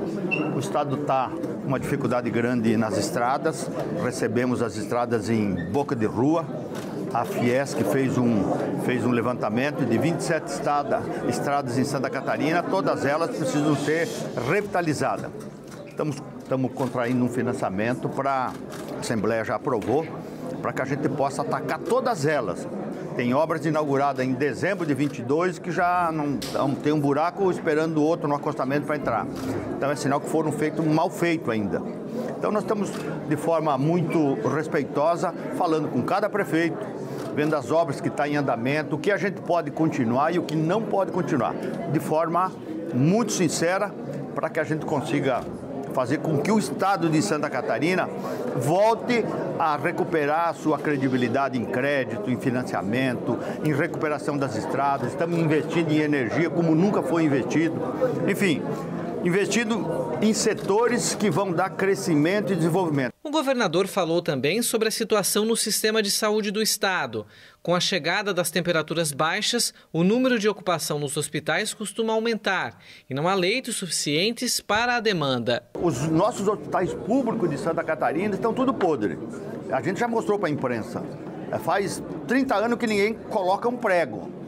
O Estado está com uma dificuldade grande nas estradas, recebemos as estradas em boca de rua. A Fiesc fez um levantamento de 27 estradas em Santa Catarina, todas elas precisam ser revitalizadas. Estamos contraindo um financiamento para, a Assembleia já aprovou, para que a gente possa atacar todas elas. Tem obras inauguradas em dezembro de 22 que já não tem um buraco esperando outro no acostamento para entrar. Então é sinal que foram feitos mal feito ainda. Então nós estamos de forma muito respeitosa falando com cada prefeito, vendo as obras que estão em andamento, o que a gente pode continuar e o que não pode continuar, de forma muito sincera, para que a gente consiga fazer com que o Estado de Santa Catarina volte a recuperar a sua credibilidade em crédito, em financiamento, em recuperação das estradas. Estamos investindo em energia como nunca foi investido. Enfim, investindo em setores que vão dar crescimento e desenvolvimento. O governador falou também sobre a situação no sistema de saúde do estado. Com a chegada das temperaturas baixas, o número de ocupação nos hospitais costuma aumentar e não há leitos suficientes para a demanda. Os nossos hospitais públicos de Santa Catarina estão tudo podre. A gente já mostrou para a imprensa. Faz 30 anos que ninguém coloca um prego.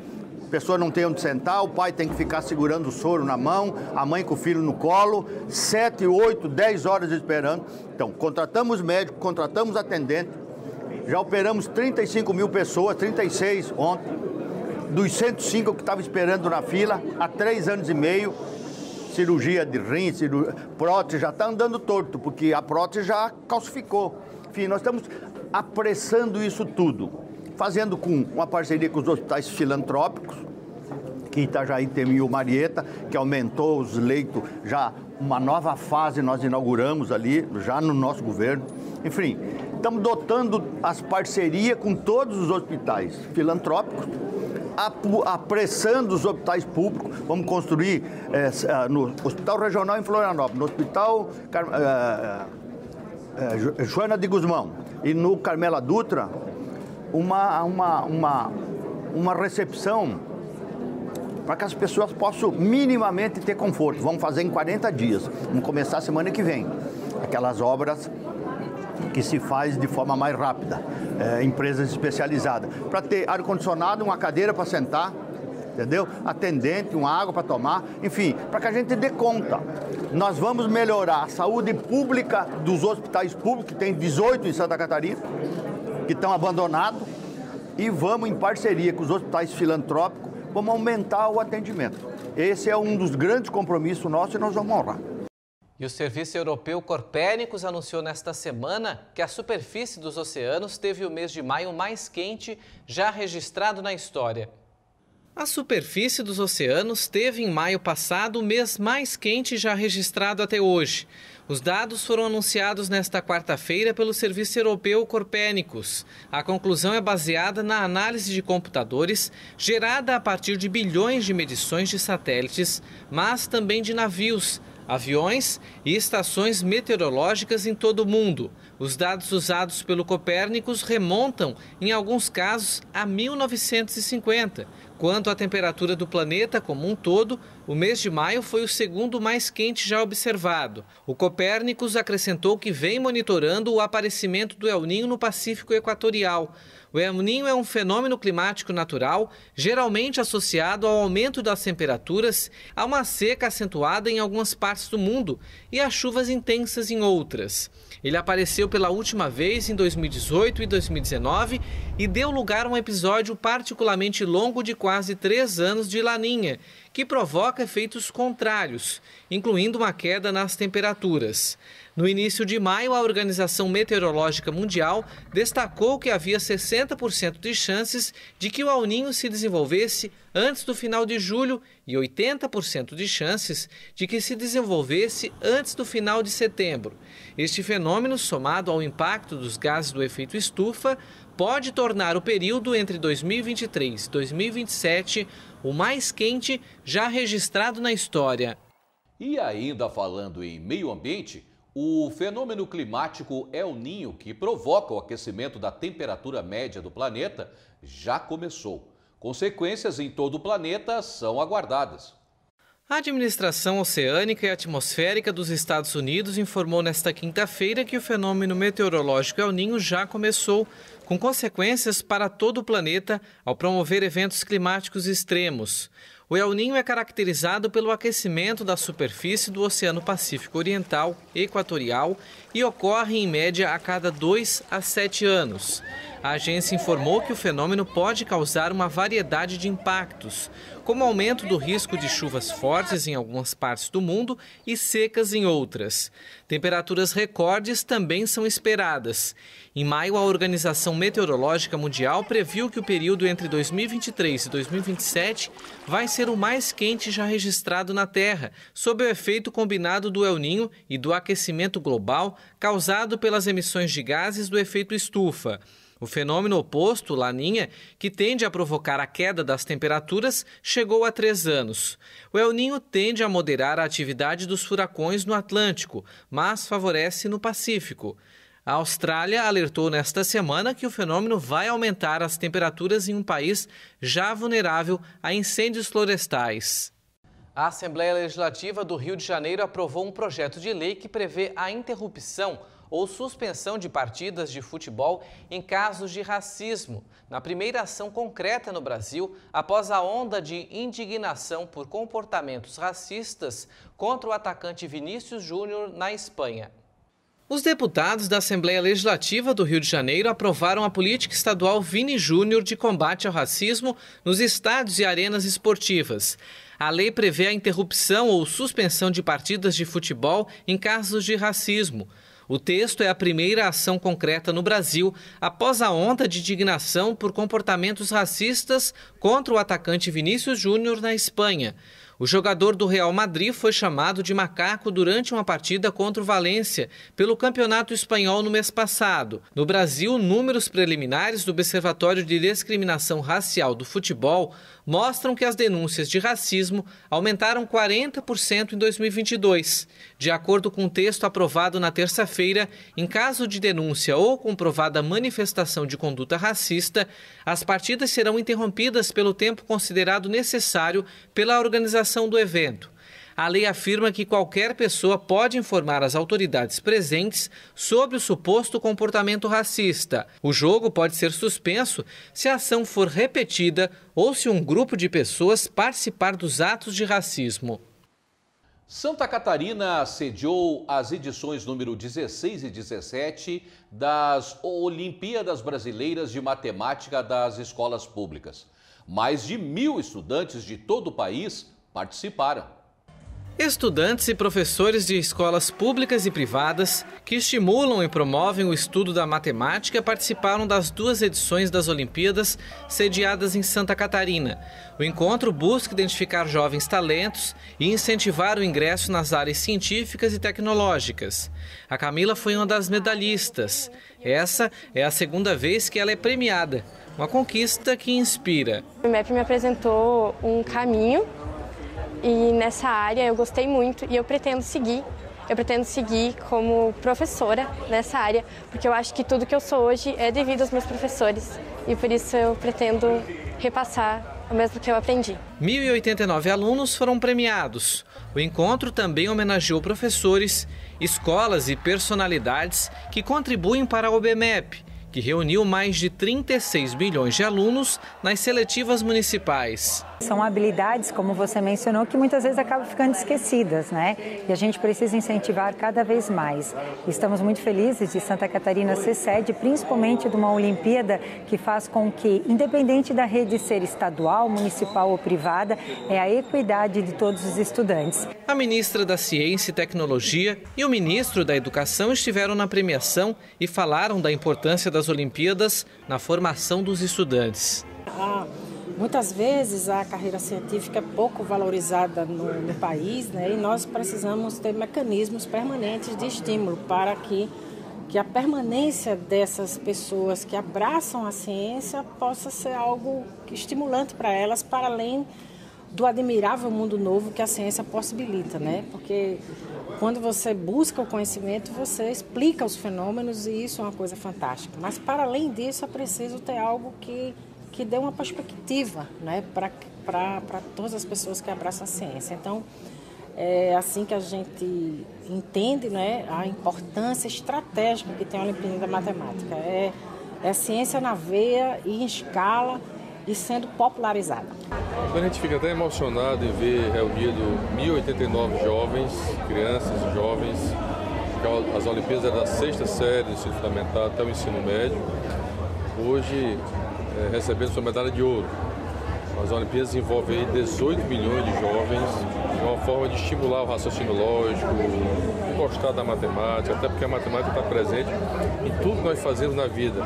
A pessoa não tem onde sentar, o pai tem que ficar segurando o soro na mão, a mãe com o filho no colo, 7, 8, 10 horas esperando. Então, contratamos médico, contratamos atendente, já operamos 35 mil pessoas, 36 ontem, dos 105 que estavam esperando na fila, há 3 anos e meio, cirurgia de rim, prótese, já está andando torto, porque a prótese já calcificou. Enfim, nós estamos apressando isso tudo, fazendo com uma parceria com os hospitais filantrópicos, que Itajaí tem o Marieta, que aumentou os leitos, já uma nova fase nós inauguramos ali, já no nosso governo. Enfim, estamos dotando as parcerias com todos os hospitais filantrópicos, apressando os hospitais públicos. Vamos construir no Hospital Regional em Florianópolis, no Hospital Joana de Guzmão e no Carmela Dutra, uma recepção para que as pessoas possam minimamente ter conforto. Vamos fazer em 40 dias. Vamos começar a semana que vem. Aquelas obras que se faz de forma mais rápida, empresas especializadas, para ter ar-condicionado, uma cadeira para sentar, entendeu? Atendente, uma água para tomar, enfim, para que a gente dê conta. Nós vamos melhorar a saúde pública dos hospitais públicos, que tem 18 em Santa Catarina, que estão abandonados, e vamos, em parceria com os hospitais filantrópicos, vamos aumentar o atendimento. Esse é um dos grandes compromissos nossos e nós vamos honrar. E o Serviço Europeu Copérnicos anunciou nesta semana que a superfície dos oceanos teve o mês de maio mais quente já registrado na história. A superfície dos oceanos teve em maio passado o mês mais quente já registrado até hoje. Os dados foram anunciados nesta quarta-feira pelo Serviço Europeu Copérnicos. A conclusão é baseada na análise de computadores gerada a partir de bilhões de medições de satélites, mas também de navios, aviões e estações meteorológicas em todo o mundo. Os dados usados pelo Copérnicos remontam, em alguns casos, a 1950. Quanto à temperatura do planeta como um todo, o mês de maio foi o segundo mais quente já observado. O Copérnicos acrescentou que vem monitorando o aparecimento do El Niño no Pacífico Equatorial. O El Niño é um fenômeno climático natural, geralmente associado ao aumento das temperaturas, a uma seca acentuada em algumas partes do mundo e a chuvas intensas em outras. Ele apareceu pela última vez em 2018 e 2019 e deu lugar a um episódio particularmente longo de quase 3 anos de Laninha, que provoca efeitos contrários, incluindo uma queda nas temperaturas. No início de maio, a Organização Meteorológica Mundial destacou que havia 60% de chances de que o El Niño se desenvolvesse antes do final de julho e 80% de chances de que se desenvolvesse antes do final de setembro. Este fenômeno, somado ao impacto dos gases do efeito estufa, pode tornar o período entre 2023 e 2027 o mais quente já registrado na história. E ainda falando em meio ambiente, o fenômeno climático El Niño, que provoca o aquecimento da temperatura média do planeta, já começou. Consequências em todo o planeta são aguardadas. A Administração Oceânica e Atmosférica dos Estados Unidos informou nesta quinta-feira que o fenômeno meteorológico El Niño já começou, com consequências para todo o planeta ao promover eventos climáticos extremos. O El Niño é caracterizado pelo aquecimento da superfície do Oceano Pacífico Oriental Equatorial e ocorre em média a cada 2 a 7 anos. A agência informou que o fenômeno pode causar uma variedade de impactos, como aumento do risco de chuvas fortes em algumas partes do mundo e secas em outras. Temperaturas recordes também são esperadas. Em maio, a Organização Meteorológica Mundial previu que o período entre 2023 e 2027 vai ser o mais quente já registrado na Terra, sob o efeito combinado do El Niño e do aquecimento global causado pelas emissões de gases do efeito estufa. O fenômeno oposto, Laninha, que tende a provocar a queda das temperaturas, chegou há 3 anos. O El Niño tende a moderar a atividade dos furacões no Atlântico, mas favorece no Pacífico. A Austrália alertou nesta semana que o fenômeno vai aumentar as temperaturas em um país já vulnerável a incêndios florestais. A Assembleia Legislativa do Rio de Janeiro aprovou um projeto de lei que prevê a interrupção ou suspensão de partidas de futebol em casos de racismo, na primeira ação concreta no Brasil após a onda de indignação por comportamentos racistas contra o atacante Vinícius Júnior na Espanha. Os deputados da Assembleia Legislativa do Rio de Janeiro aprovaram a política estadual Vini Júnior de combate ao racismo nos estádios e arenas esportivas. A lei prevê a interrupção ou suspensão de partidas de futebol em casos de racismo. O texto é a primeira ação concreta no Brasil após a onda de indignação por comportamentos racistas contra o atacante Vinícius Júnior na Espanha. O jogador do Real Madrid foi chamado de macaco durante uma partida contra o Valência pelo Campeonato Espanhol no mês passado. No Brasil, números preliminares do Observatório de Discriminação Racial do Futebol mostram que as denúncias de racismo aumentaram 40% em 2022. De acordo com o texto aprovado na terça-feira, em caso de denúncia ou comprovada manifestação de conduta racista, as partidas serão interrompidas pelo tempo considerado necessário pela organização do evento. A lei afirma que qualquer pessoa pode informar as autoridades presentes sobre o suposto comportamento racista. O jogo pode ser suspenso se a ação for repetida ou se um grupo de pessoas participar dos atos de racismo. Santa Catarina sediou as edições número 16 e 17 das Olimpíadas Brasileiras de Matemática das Escolas Públicas. Mais de 1.000 estudantes de todo o país participaram. Estudantes e professores de escolas públicas e privadas que estimulam e promovem o estudo da matemática participaram das 2 edições das Olimpíadas sediadas em Santa Catarina. O encontro busca identificar jovens talentos e incentivar o ingresso nas áreas científicas e tecnológicas. A Camila foi uma das medalhistas. Essa é a 2ª vez que ela é premiada, uma conquista que inspira. O MEP me apresentou um caminho e nessa área eu gostei muito e eu pretendo seguir como professora nessa área, porque eu acho que tudo que eu sou hoje é devido aos meus professores e por isso eu pretendo repassar o mesmo que eu aprendi. 1.089 alunos foram premiados. O encontro também homenageou professores, escolas e personalidades que contribuem para a OBMEP, que reuniu mais de 36 milhões de alunos nas seletivas municipais. São habilidades, como você mencionou, que muitas vezes acabam ficando esquecidas, né? E a gente precisa incentivar cada vez mais. Estamos muito felizes de Santa Catarina ser sede, principalmente de uma Olimpíada que faz com que, independente da rede ser estadual, municipal ou privada, é a equidade de todos os estudantes. A ministra da Ciência e Tecnologia e o ministro da Educação estiveram na premiação e falaram da importância das Olimpíadas na formação dos estudantes. Muitas vezes a carreira científica é pouco valorizada no país, né? E nós precisamos ter mecanismos permanentes de estímulo para que a permanência dessas pessoas que abraçam a ciência possa ser algo estimulante para elas, para além do admirável mundo novo que a ciência possibilita, né? Porque quando você busca o conhecimento, você explica os fenômenos e isso é uma coisa fantástica. Mas para além disso é preciso ter algo que dê uma perspectiva, né, para todas as pessoas que abraçam a ciência. Então, é assim que a gente entende, né, a importância estratégica que tem a Olimpíada da Matemática. É a ciência na veia e em escala e sendo popularizada. A gente fica até emocionado em ver reunido 1.089 jovens, crianças e jovens. As Olimpíadas eram da 6ª série do ensino fundamental até o ensino médio. Hoje, recebendo sua medalha de ouro. As Olimpíadas envolvem 18 milhões de jovens, de uma forma de estimular o raciocínio lógico, gostar da matemática, até porque a matemática está presente em tudo que nós fazemos na vida.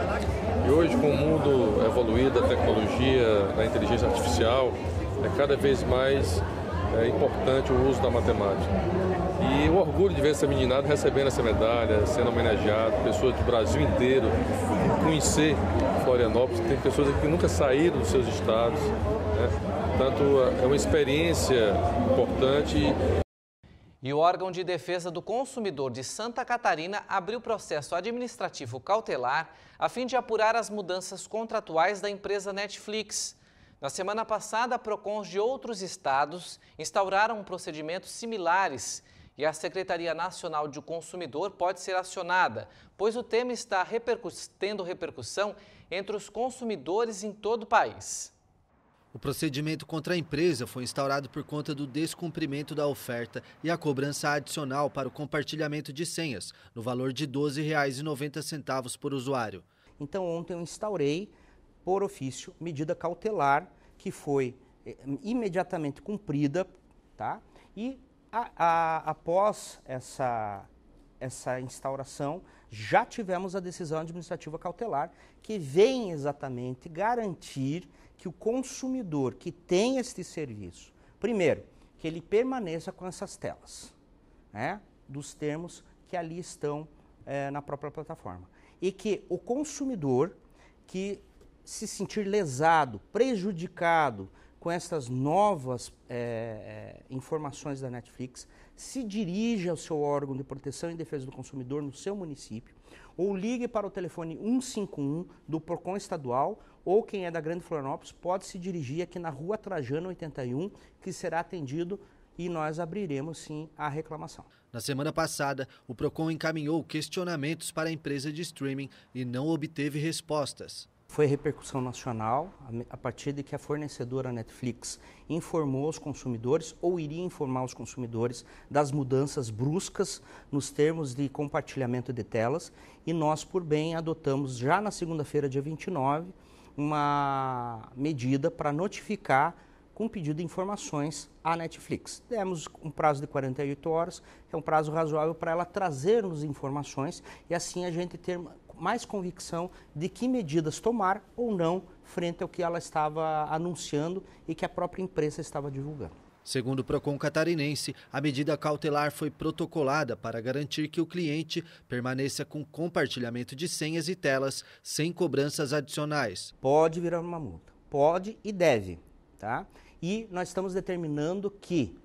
E hoje, com o mundo evoluído, a tecnologia, a inteligência artificial, é cada vez mais importante o uso da matemática. E o orgulho de ver essa meninada recebendo essa medalha, sendo homenageada, pessoas do Brasil inteiro, conhecer Florianópolis, tem pessoas aqui que nunca saíram dos seus estados, né? Portanto, é uma experiência importante. E o órgão de defesa do consumidor de Santa Catarina abriu processo administrativo cautelar a fim de apurar as mudanças contratuais da empresa Netflix. Na semana passada, PROCONs de outros estados instauraram procedimentos similares e a Secretaria Nacional do Consumidor pode ser acionada, pois o tema está tendo repercussão entre os consumidores em todo o país. O procedimento contra a empresa foi instaurado por conta do descumprimento da oferta e a cobrança adicional para o compartilhamento de senhas, no valor de R$ 12,90 por usuário. Então, ontem eu instaurei, por ofício, medida cautelar que foi imediatamente cumprida, tá? E após essa instauração, já tivemos a decisão administrativa cautelar, que vem exatamente garantir que o consumidor que tem este serviço, primeiro, que ele permaneça com essas telas, né, dos termos que ali estão na própria plataforma. E que o consumidor que se sentir lesado, prejudicado com essas novas informações da Netflix, se dirija ao seu órgão de proteção e defesa do consumidor no seu município, ou ligue para o telefone 151 do PROCON estadual, ou quem é da Grande Florianópolis pode se dirigir aqui na Rua Trajano 81, que será atendido e nós abriremos sim a reclamação. Na semana passada, o PROCON encaminhou questionamentos para a empresa de streaming e não obteve respostas. Foi repercussão nacional, a partir de que a fornecedora Netflix informou os consumidores, ou iria informar os consumidores, das mudanças bruscas nos termos de compartilhamento de telas, e nós, por bem, adotamos já na segunda-feira, dia 29, uma medida para notificar com pedido de informações à Netflix. Demos um prazo de 48 horas, que é um prazo razoável para ela trazer-nos informações e assim a gente ter mais convicção de que medidas tomar ou não frente ao que ela estava anunciando e que a própria imprensa estava divulgando. Segundo o PROCON catarinense, a medida cautelar foi protocolada para garantir que o cliente permaneça com compartilhamento de senhas e telas sem cobranças adicionais. Pode virar uma multa, pode e deve, tá? E nós estamos determinando que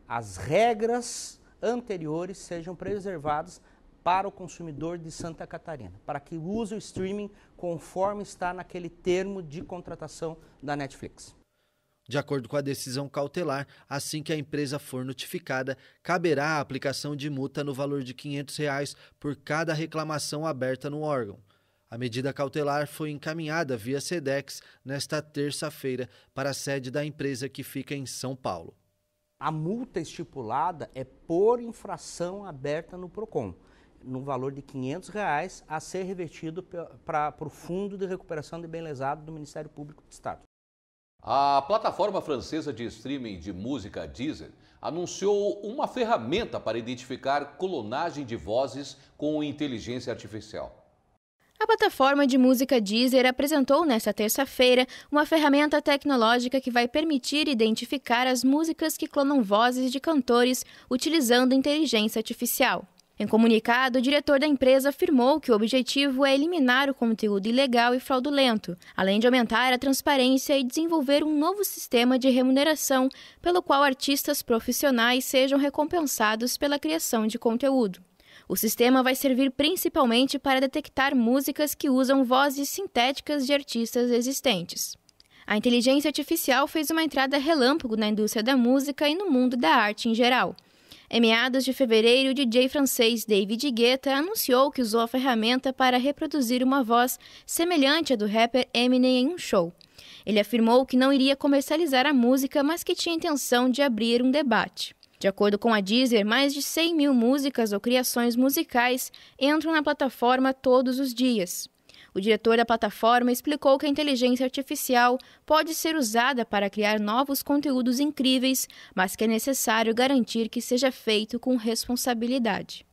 as regras anteriores sejam preservadas para o consumidor de Santa Catarina, para que use o streaming conforme está naquele termo de contratação da Netflix. De acordo com a decisão cautelar, assim que a empresa for notificada, caberá a aplicação de multa no valor de R$ 500 por cada reclamação aberta no órgão. A medida cautelar foi encaminhada via SEDEX nesta terça-feira para a sede da empresa que fica em São Paulo. A multa estipulada é por infração aberta no PROCON, no valor de R$ 500 a ser revertido para o Fundo de Recuperação de Bem Lesado do Ministério Público do Estado. A plataforma francesa de streaming de música Deezer anunciou uma ferramenta para identificar clonagem de vozes com inteligência artificial. A plataforma de música Deezer apresentou nesta terça-feira uma ferramenta tecnológica que vai permitir identificar as músicas que clonam vozes de cantores utilizando inteligência artificial. Em comunicado, o diretor da empresa afirmou que o objetivo é eliminar o conteúdo ilegal e fraudulento, além de aumentar a transparência e desenvolver um novo sistema de remuneração pelo qual artistas profissionais sejam recompensados pela criação de conteúdo. O sistema vai servir principalmente para detectar músicas que usam vozes sintéticas de artistas existentes. A inteligência artificial fez uma entrada relâmpago na indústria da música e no mundo da arte em geral. Em meados de fevereiro, o DJ francês David Guetta anunciou que usou a ferramenta para reproduzir uma voz semelhante à do rapper Eminem em um show. Ele afirmou que não iria comercializar a música, mas que tinha intenção de abrir um debate. De acordo com a Deezer, mais de 100 mil músicas ou criações musicais entram na plataforma todos os dias. O diretor da plataforma explicou que a inteligência artificial pode ser usada para criar novos conteúdos incríveis, mas que é necessário garantir que seja feito com responsabilidade.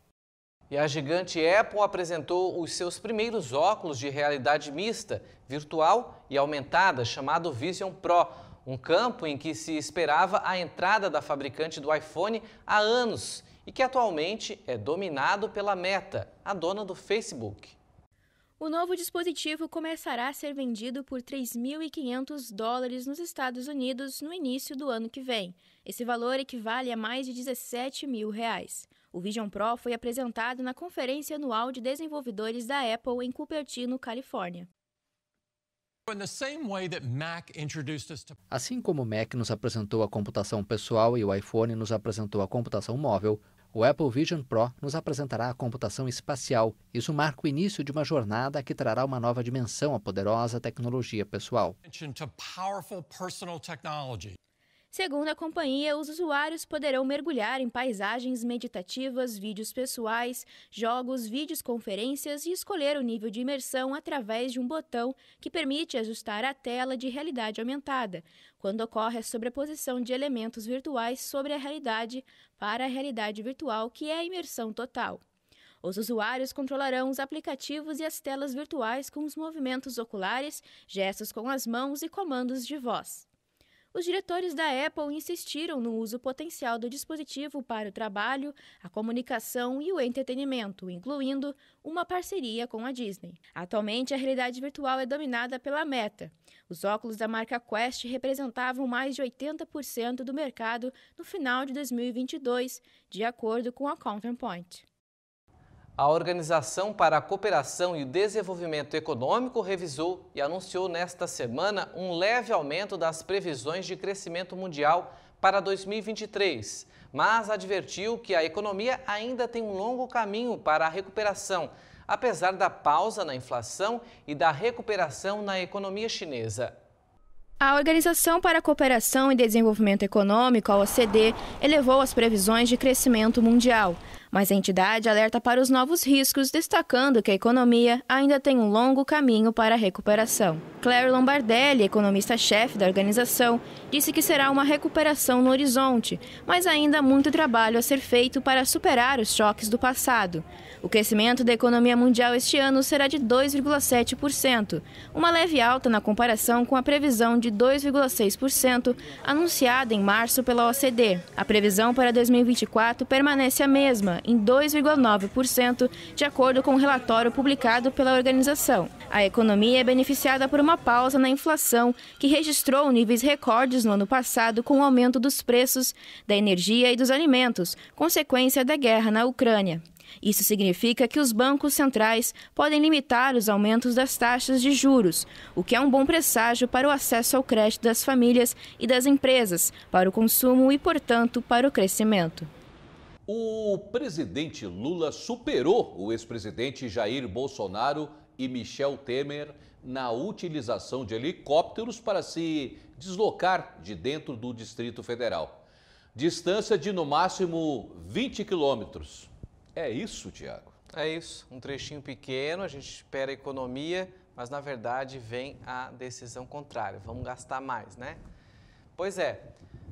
E a gigante Apple apresentou os seus primeiros óculos de realidade mista, virtual e aumentada, chamado Vision Pro, um campo em que se esperava a entrada da fabricante do iPhone há anos e que atualmente é dominado pela Meta, a dona do Facebook. O novo dispositivo começará a ser vendido por $3.500 nos Estados Unidos no início do ano que vem. Esse valor equivale a mais de R$17 mil. O Vision Pro foi apresentado na Conferência Anual de Desenvolvedores da Apple em Cupertino, Califórnia. Assim como o Mac nos apresentou a computação pessoal e o iPhone nos apresentou a computação móvel, o Apple Vision Pro nos apresentará a computação espacial. Isso marca o início de uma jornada que trará uma nova dimensão à poderosa tecnologia pessoal. Segundo a companhia, os usuários poderão mergulhar em paisagens meditativas, vídeos pessoais, jogos, videoconferências e escolher o nível de imersão através de um botão que permite ajustar a tela de realidade aumentada, quando ocorre a sobreposição de elementos virtuais sobre a realidade para a realidade virtual, que é a imersão total. Os usuários controlarão os aplicativos e as telas virtuais com os movimentos oculares, gestos com as mãos e comandos de voz. Os diretores da Apple insistiram no uso potencial do dispositivo para o trabalho, a comunicação e o entretenimento, incluindo uma parceria com a Disney. Atualmente, a realidade virtual é dominada pela Meta. Os óculos da marca Quest representavam mais de 80% do mercado no final de 2022, de acordo com a Counterpoint. A Organização para a Cooperação e o Desenvolvimento Econômico revisou e anunciou nesta semana um leve aumento das previsões de crescimento mundial para 2023, mas advertiu que a economia ainda tem um longo caminho para a recuperação, apesar da pausa na inflação e da recuperação na economia chinesa. A Organização para a Cooperação e Desenvolvimento Econômico, a OCDE, elevou as previsões de crescimento mundial, mas a entidade alerta para os novos riscos, destacando que a economia ainda tem um longo caminho para a recuperação. Claire Lombardelli, economista-chefe da organização, disse que será uma recuperação no horizonte, mas ainda há muito trabalho a ser feito para superar os choques do passado. O crescimento da economia mundial este ano será de 2,7%, uma leve alta na comparação com a previsão de 2,6% anunciada em março pela OCDE. A previsão para 2024 permanece a mesma, em 2,9%, de acordo com o relatório publicado pela organização. A economia é beneficiada por uma pausa na inflação, que registrou níveis recordes no ano passado com o aumento dos preços da energia e dos alimentos, consequência da guerra na Ucrânia. Isso significa que os bancos centrais podem limitar os aumentos das taxas de juros, o que é um bom presságio para o acesso ao crédito das famílias e das empresas, para o consumo e, portanto, para o crescimento. O presidente Lula superou o ex-presidente Jair Bolsonaro e Michel Temer na utilização de helicópteros para se deslocar de dentro do Distrito Federal. Distância de no máximo 20 quilômetros. É isso, Tiago? É isso, um trechinho pequeno, a gente espera economia, mas na verdade vem a decisão contrária. Vamos gastar mais, né? Pois é,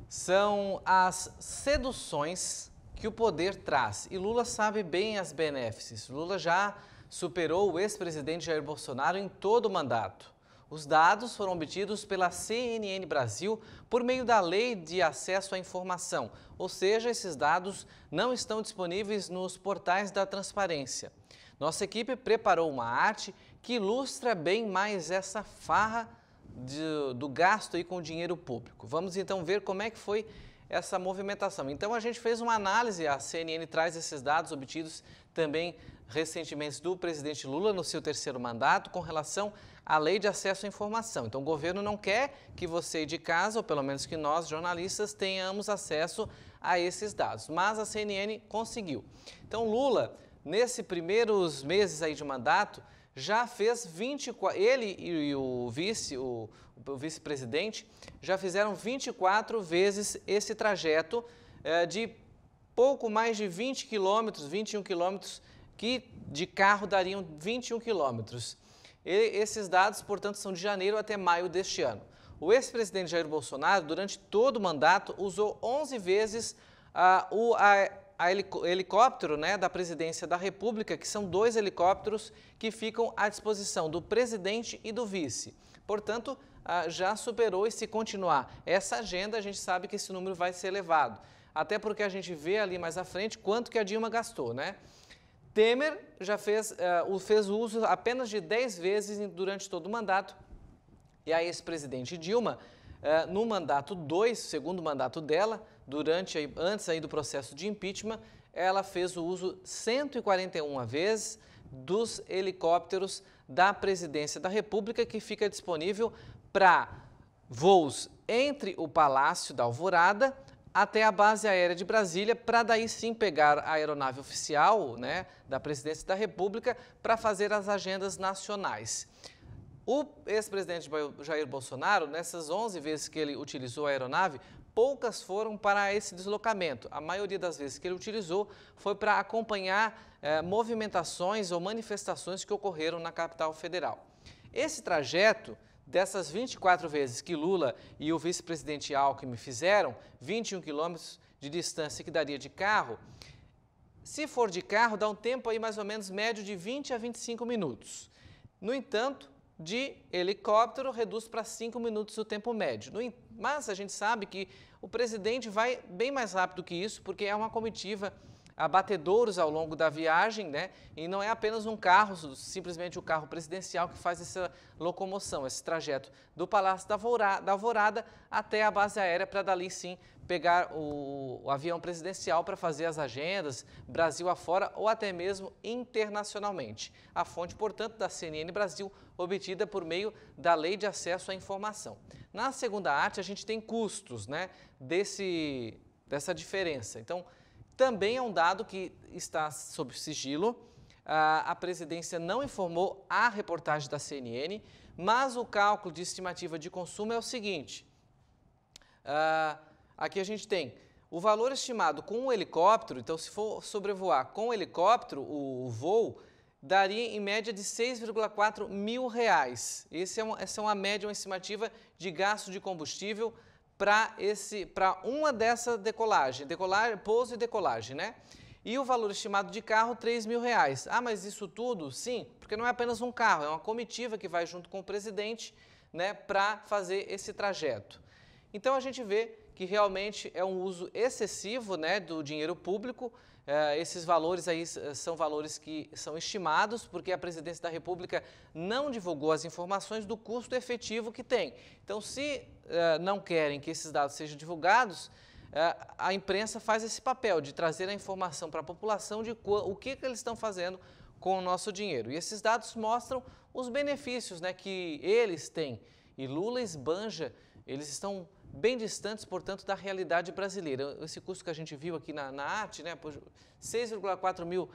são as seduções que o poder traz. E Lula sabe bem as benéfices. Lula já superou o ex-presidente Jair Bolsonaro em todo o mandato. Os dados foram obtidos pela CNN Brasil por meio da Lei de Acesso à Informação, ou seja, esses dados não estão disponíveis nos portais da transparência. Nossa equipe preparou uma arte que ilustra bem mais essa farra do gasto aí com o dinheiro público. Vamos então ver como é que foi essa movimentação. Então a gente fez uma análise, a CNN traz esses dados obtidos também recentemente do presidente Lula no seu terceiro mandato com relação à Lei de Acesso à Informação. Então o governo não quer que você de casa, ou pelo menos que nós jornalistas tenhamos acesso a esses dados, mas a CNN conseguiu. Então Lula, nesses primeiros meses aí de mandato, já fez 24, ele e o vice-presidente já fizeram 24 vezes esse trajeto de pouco mais de 20 quilômetros, 21 quilômetros, que de carro dariam 21 quilômetros. Esses dados, portanto, são de janeiro até maio deste ano. O ex-presidente Jair Bolsonaro, durante todo o mandato, usou 11 vezes o helicóptero, né, da Presidência da República, que são 2 helicópteros que ficam à disposição do presidente e do vice. Portanto, já superou, e se continuar essa agenda, a gente sabe que esse número vai ser elevado. Até porque a gente vê ali mais à frente quanto que a Dilma gastou, né? Temer já fez o uso apenas de 10 vezes durante todo o mandato. E a ex-presidente Dilma, no mandato 2, segundo mandato dela, antes aí do processo de impeachment, ela fez o uso 141 vezes dos helicópteros da Presidência da República, que fica disponível para voos entre o Palácio da Alvorada até a base aérea de Brasília, para daí sim pegar a aeronave oficial, né, da Presidência da República para fazer as agendas nacionais. O ex-presidente Jair Bolsonaro, nessas 11 vezes que ele utilizou a aeronave, poucas foram para esse deslocamento. A maioria das vezes que ele utilizou foi para acompanhar movimentações ou manifestações que ocorreram na capital federal. Esse trajeto, dessas 24 vezes que Lula e o vice-presidente Alckmin fizeram, 21 quilômetros de distância que daria de carro, se for de carro, dá um tempo aí mais ou menos médio de 20 a 25 minutos. No entanto, de helicóptero reduz para 5 minutos o tempo médio. Mas a gente sabe que o presidente vai bem mais rápido que isso, porque é uma comitiva abatedouros ao longo da viagem, né? E não é apenas um carro, simplesmente o carro presidencial que faz essa locomoção, esse trajeto do Palácio da Alvorada até a base aérea, para dali sim pegar o avião presidencial para fazer as agendas Brasil afora ou até mesmo internacionalmente. A fonte, portanto, da CNN Brasil, obtida por meio da Lei de Acesso à Informação. Na segunda arte, a gente tem custos, né, dessa diferença. Então, também é um dado que está sob sigilo. A presidência não informou a reportagem da CNN, mas o cálculo de estimativa de consumo é o seguinte. Aqui a gente tem o valor estimado com o helicóptero. Então, se for sobrevoar com o helicóptero, o voo daria em média de R$6,4 mil. Essa é uma média, uma estimativa de gasto de combustível para uma dessa decolagem, pouso e decolagem, né? E o valor estimado de carro, R$3 mil. Ah, mas isso tudo? Sim, porque não é apenas um carro, é uma comitiva que vai junto com o presidente, né, para fazer esse trajeto. Então a gente vê que realmente é um uso excessivo, né, do dinheiro público. Esses valores aí são valores que são estimados, porque a Presidência da República não divulgou as informações do custo efetivo que tem. Então, se não querem que esses dados sejam divulgados, a imprensa faz esse papel de trazer a informação para a população de o que eles estão fazendo com o nosso dinheiro. E esses dados mostram os benefícios, né, que eles têm. E Lula esbanja, eles estão bem distantes, portanto, da realidade brasileira. Esse custo que a gente viu aqui na arte, né, R$6,4 mil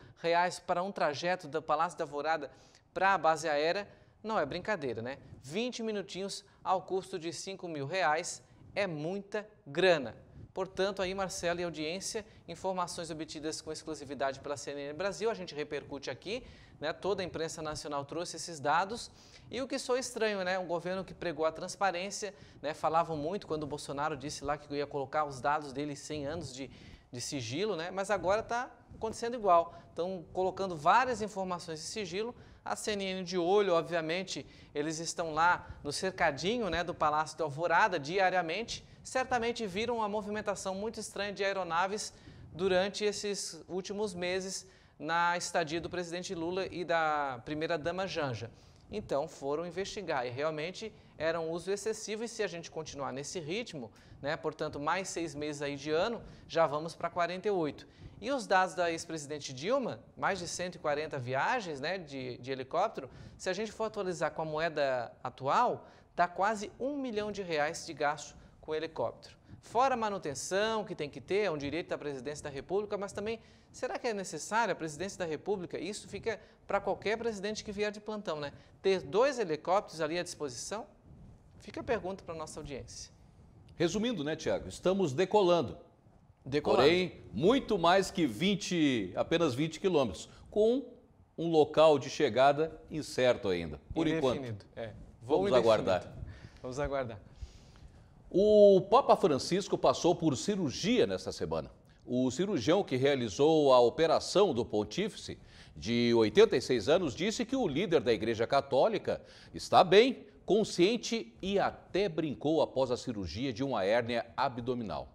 para um trajeto do Palácio da Alvorada para a base aérea não é brincadeira, né? 20 minutinhos ao custo de R$5.000 é muita grana. Portanto, aí, Marcelo e audiência, informações obtidas com exclusividade pela CNN Brasil, a gente repercute aqui, né? Toda a imprensa nacional trouxe esses dados. E o que soa estranho, né? Um governo que pregou a transparência, né? Falavam muito quando o Bolsonaro disse lá que ia colocar os dados dele 100 anos de sigilo, né? Mas agora está acontecendo igual. Estão colocando várias informações de sigilo. A CNN de olho, obviamente, eles estão lá no cercadinho, né, do Palácio da Alvorada diariamente. Certamente viram uma movimentação muito estranha de aeronaves durante esses últimos meses na estadia do presidente Lula e da primeira-dama Janja. Então foram investigar e realmente era um uso excessivo e se a gente continuar nesse ritmo, né, portanto mais 6 meses aí de ano, já vamos para 48. E os dados da ex-presidente Dilma, mais de 140 viagens, né, de helicóptero, se a gente for atualizar com a moeda atual, dá quase R$1 milhão de gasto com o helicóptero. Fora a manutenção que tem que ter, é um direito da presidência da República, mas também, será que é necessário a presidência da República? Isso fica para qualquer presidente que vier de plantão, né? Ter 2 helicópteros ali à disposição? Fica a pergunta para a nossa audiência. Resumindo, né, Tiago? Estamos decolando. Porém, muito mais que apenas 20 quilômetros, com um local de chegada incerto ainda, por enquanto. Vamos aguardar. Vamos aguardar. O Papa Francisco passou por cirurgia nesta semana. O cirurgião que realizou a operação do pontífice, de 86 anos, disse que o líder da Igreja Católica está bem, consciente e até brincou após a cirurgia de uma hérnia abdominal.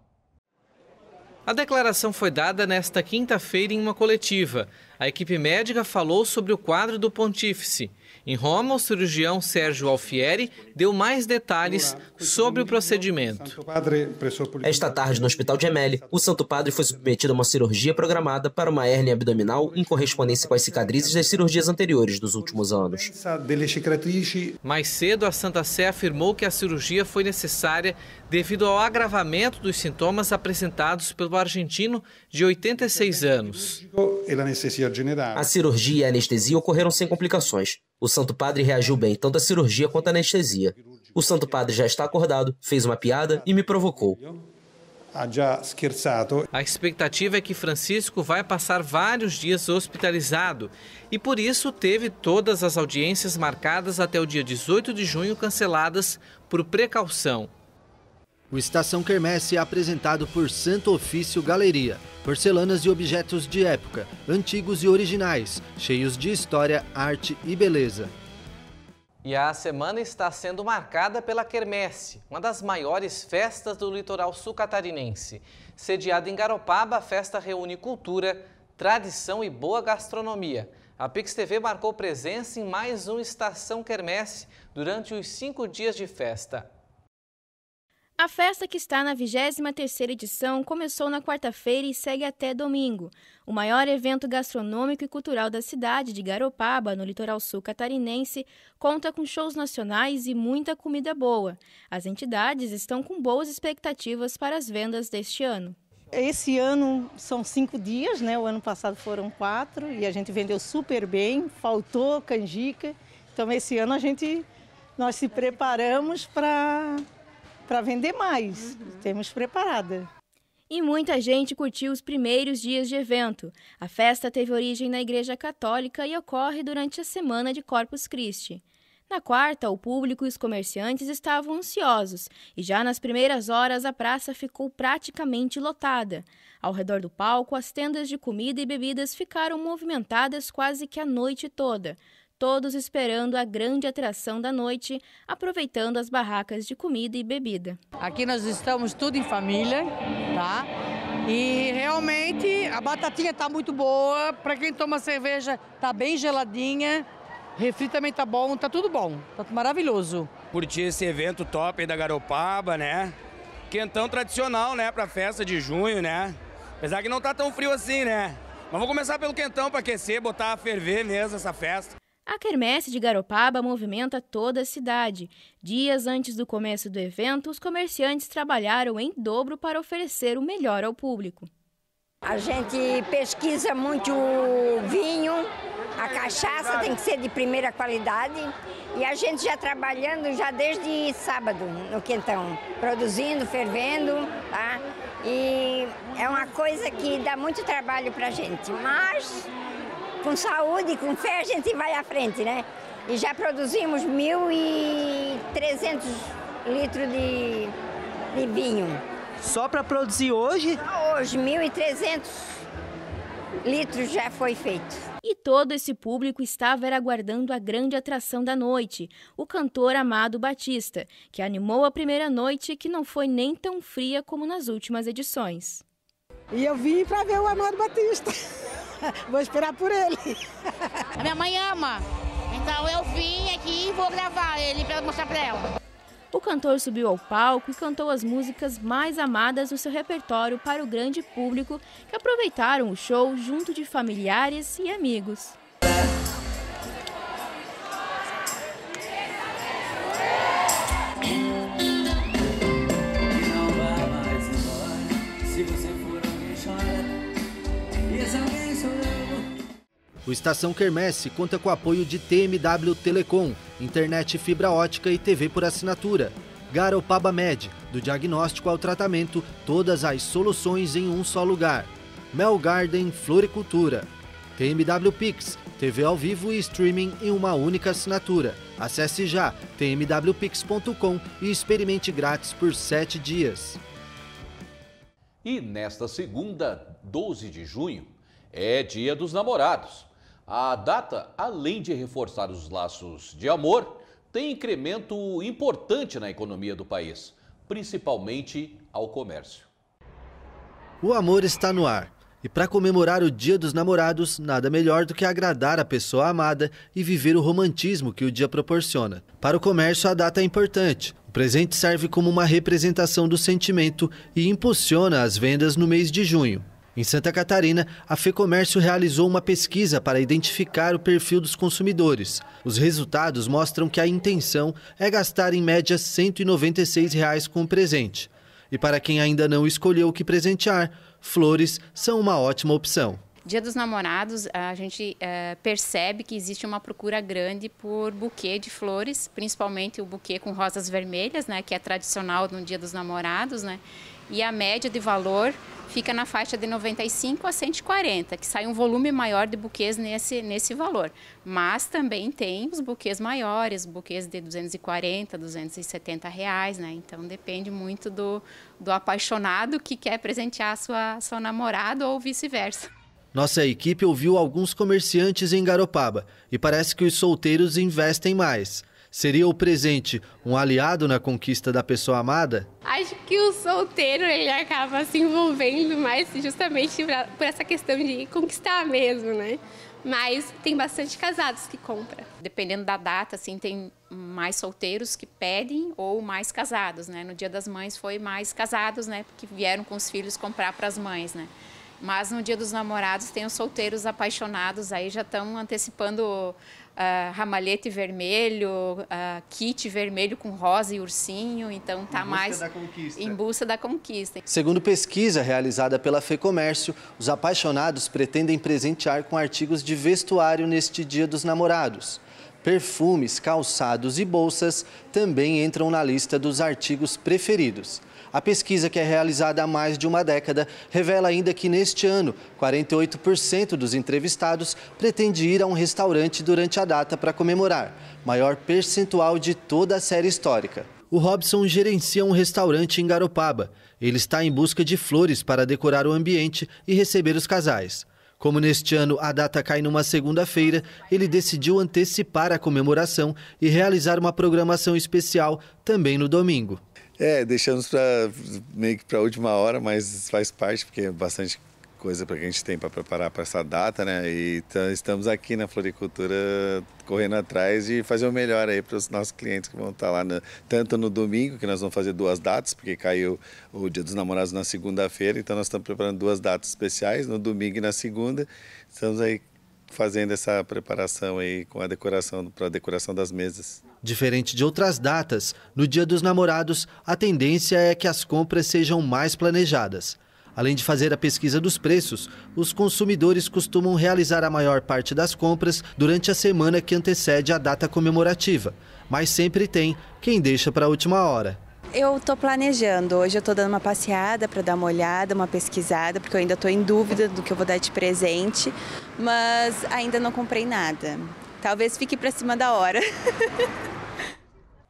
A declaração foi dada nesta quinta-feira em uma coletiva. A equipe médica falou sobre o quadro do pontífice. Em Roma, o cirurgião Sérgio Alfieri deu mais detalhes sobre o procedimento. Esta tarde, no Hospital Gemelli, o Santo Padre foi submetido a uma cirurgia programada para uma hérnia abdominal em correspondência com as cicatrizes das cirurgias anteriores dos últimos anos. Mais cedo, a Santa Sé afirmou que a cirurgia foi necessária devido ao agravamento dos sintomas apresentados pelo argentino de 86 anos. A cirurgia e a anestesia ocorreram sem complicações. O Santo Padre reagiu bem tanto à cirurgia quanto à anestesia. O Santo Padre já está acordado, fez uma piada e me provocou. A expectativa é que Francisco vai passar vários dias hospitalizado e por isso teve todas as audiências marcadas até o dia 18 de junho canceladas por precaução. O Estação Quermesse é apresentado por Santo Ofício Galeria. Porcelanas e objetos de época, antigos e originais, cheios de história, arte e beleza. E a semana está sendo marcada pela Quermesse, uma das maiores festas do litoral sul-catarinense. Sediada em Garopaba, a festa reúne cultura, tradição e boa gastronomia. A Pix TV marcou presença em mais um Estação Quermesse durante os 5 dias de festa. A festa, que está na 23ª edição, começou na quarta-feira e segue até domingo. O maior evento gastronômico e cultural da cidade de Garopaba, no litoral sul catarinense, conta com shows nacionais e muita comida boa. As entidades estão com boas expectativas para as vendas deste ano. Esse ano são 5 dias, né? O ano passado foram 4 e a gente vendeu super bem, faltou canjica. Então esse ano nós se preparamos para vender mais, temos preparada. E muita gente curtiu os primeiros dias de evento. A festa teve origem na Igreja Católica e ocorre durante a semana de Corpus Christi. Na quarta, o público e os comerciantes estavam ansiosos e já nas primeiras horas a praça ficou praticamente lotada. Ao redor do palco, as tendas de comida e bebidas ficaram movimentadas quase que a noite toda. Todos esperando a grande atração da noite, aproveitando as barracas de comida e bebida. Aqui nós estamos tudo em família, tá? E realmente a batatinha está muito boa, para quem toma cerveja está bem geladinha, refri também tá bom, tá tudo bom, tá maravilhoso. Curti esse evento top aí da Garopaba, né? Quentão tradicional, né, para festa de junho, né? Apesar que não tá tão frio assim, né? Mas vamos começar pelo quentão para aquecer, botar a ferver mesmo essa festa. A Quermesse de Garopaba movimenta toda a cidade. Dias antes do começo do evento, os comerciantes trabalharam em dobro para oferecer o melhor ao público. A gente pesquisa muito vinho, A cachaça tem que ser de primeira qualidade e a gente já trabalhando já desde sábado no quentão, produzindo, fervendo, tá? E é uma coisa que dá muito trabalho pra gente, mas com saúde, com fé a gente vai à frente, né? E já produzimos 1.300 litros de vinho. Só para produzir hoje? Hoje, 1.300 litros já foi feito. E todo esse público estava aguardando a grande atração da noite, o cantor Amado Batista, que animou a primeira noite que não foi nem tão fria como nas últimas edições. E eu vim para ver o Amado Batista. Vou esperar por ele. A minha mãe ama, então eu vim aqui e vou gravar ele para mostrar para ela. O cantor subiu ao palco e cantou as músicas mais amadas do seu repertório para o grande público que aproveitaram o show junto de familiares e amigos. O Estação Quermesse conta com o apoio de TMW Telecom, internet fibra ótica e TV por assinatura. Garopaba Med, do diagnóstico ao tratamento, todas as soluções em um só lugar. Mel Garden Floricultura. TMW Pix, TV ao vivo e streaming em uma única assinatura. Acesse já tmwpix.com e experimente grátis por 7 dias. E nesta segunda, 12 de junho, é Dia dos Namorados. A data, além de reforçar os laços de amor, tem incremento importante na economia do país, principalmente ao comércio. O amor está no ar. E para comemorar o Dia dos Namorados, nada melhor do que agradar a pessoa amada e viver o romantismo que o dia proporciona. Para o comércio, a data é importante. O presente serve como uma representação do sentimento e impulsiona as vendas no mês de junho. Em Santa Catarina, a FEComércio realizou uma pesquisa para identificar o perfil dos consumidores. Os resultados mostram que a intenção é gastar em média R$ 196 com o presente. E para quem ainda não escolheu o que presentear, flores são uma ótima opção. Dia dos Namorados, a gente percebe que existe uma procura grande por buquê de flores, principalmente o buquê com rosas vermelhas, né, que é tradicional no Dia dos Namorados, né? E a média de valor fica na faixa de 95 a 140, que sai um volume maior de buquês nesse valor. Mas também tem os buquês maiores, buquês de 240, 270 reais, né? Então depende muito do apaixonado que quer presentear sua namorada ou vice-versa. Nossa equipe ouviu alguns comerciantes em Garopaba e parece que os solteiros investem mais. Seria o presente um aliado na conquista da pessoa amada? Acho que o solteiro ele acaba se envolvendo mais justamente por essa questão de conquistar mesmo, né? Mas tem bastante casados que compram. Dependendo da data, assim, tem mais solteiros que pedem ou mais casados, né? No Dia das Mães foi mais casados, né? Porque vieram com os filhos comprar para as mães, né? Mas no Dia dos Namorados tem os solteiros apaixonados, aí já estão antecipando ramalhete vermelho, kit vermelho com rosa e ursinho, então tá mais em busca da conquista. Segundo pesquisa realizada pela FEComércio, os apaixonados pretendem presentear com artigos de vestuário neste Dia dos Namorados. Perfumes, calçados e bolsas também entram na lista dos artigos preferidos. A pesquisa, que é realizada há mais de uma década, revela ainda que neste ano, 48% dos entrevistados pretende ir a um restaurante durante a data para comemorar, maior percentual de toda a série histórica. O Robson gerencia um restaurante em Garopaba. Ele está em busca de flores para decorar o ambiente e receber os casais. Como neste ano a data cai numa segunda-feira, ele decidiu antecipar a comemoração e realizar uma programação especial também no domingo. Deixamos meio que para a última hora, mas faz parte, porque é bastante coisa que a gente tem para preparar para essa data, né? E estamos aqui na floricultura correndo atrás de fazer o melhor aí para os nossos clientes que vão estar lá, tanto no domingo, que nós vamos fazer 2 datas, porque caiu o Dia dos Namorados na segunda-feira, então nós estamos preparando 2 datas especiais, no domingo e na segunda. Estamos aí fazendo essa preparação aí com a decoração, para a decoração das mesas. Diferente de outras datas, no Dia dos Namorados, a tendência é que as compras sejam mais planejadas. Além de fazer a pesquisa dos preços, os consumidores costumam realizar a maior parte das compras durante a semana que antecede a data comemorativa. Mas sempre tem quem deixa para a última hora. Eu estou planejando. Hoje eu estou dando uma passeada para dar uma olhada, uma pesquisada, porque eu ainda estou em dúvida do que eu vou dar de presente, mas ainda não comprei nada. Talvez fique para cima da hora.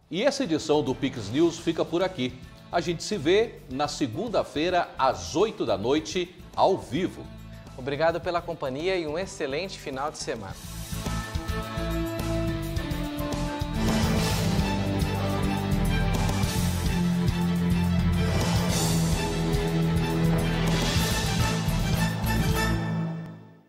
E essa edição do Pix News fica por aqui. A gente se vê na segunda-feira, às 8 da noite, ao vivo. Obrigado pela companhia e um excelente final de semana.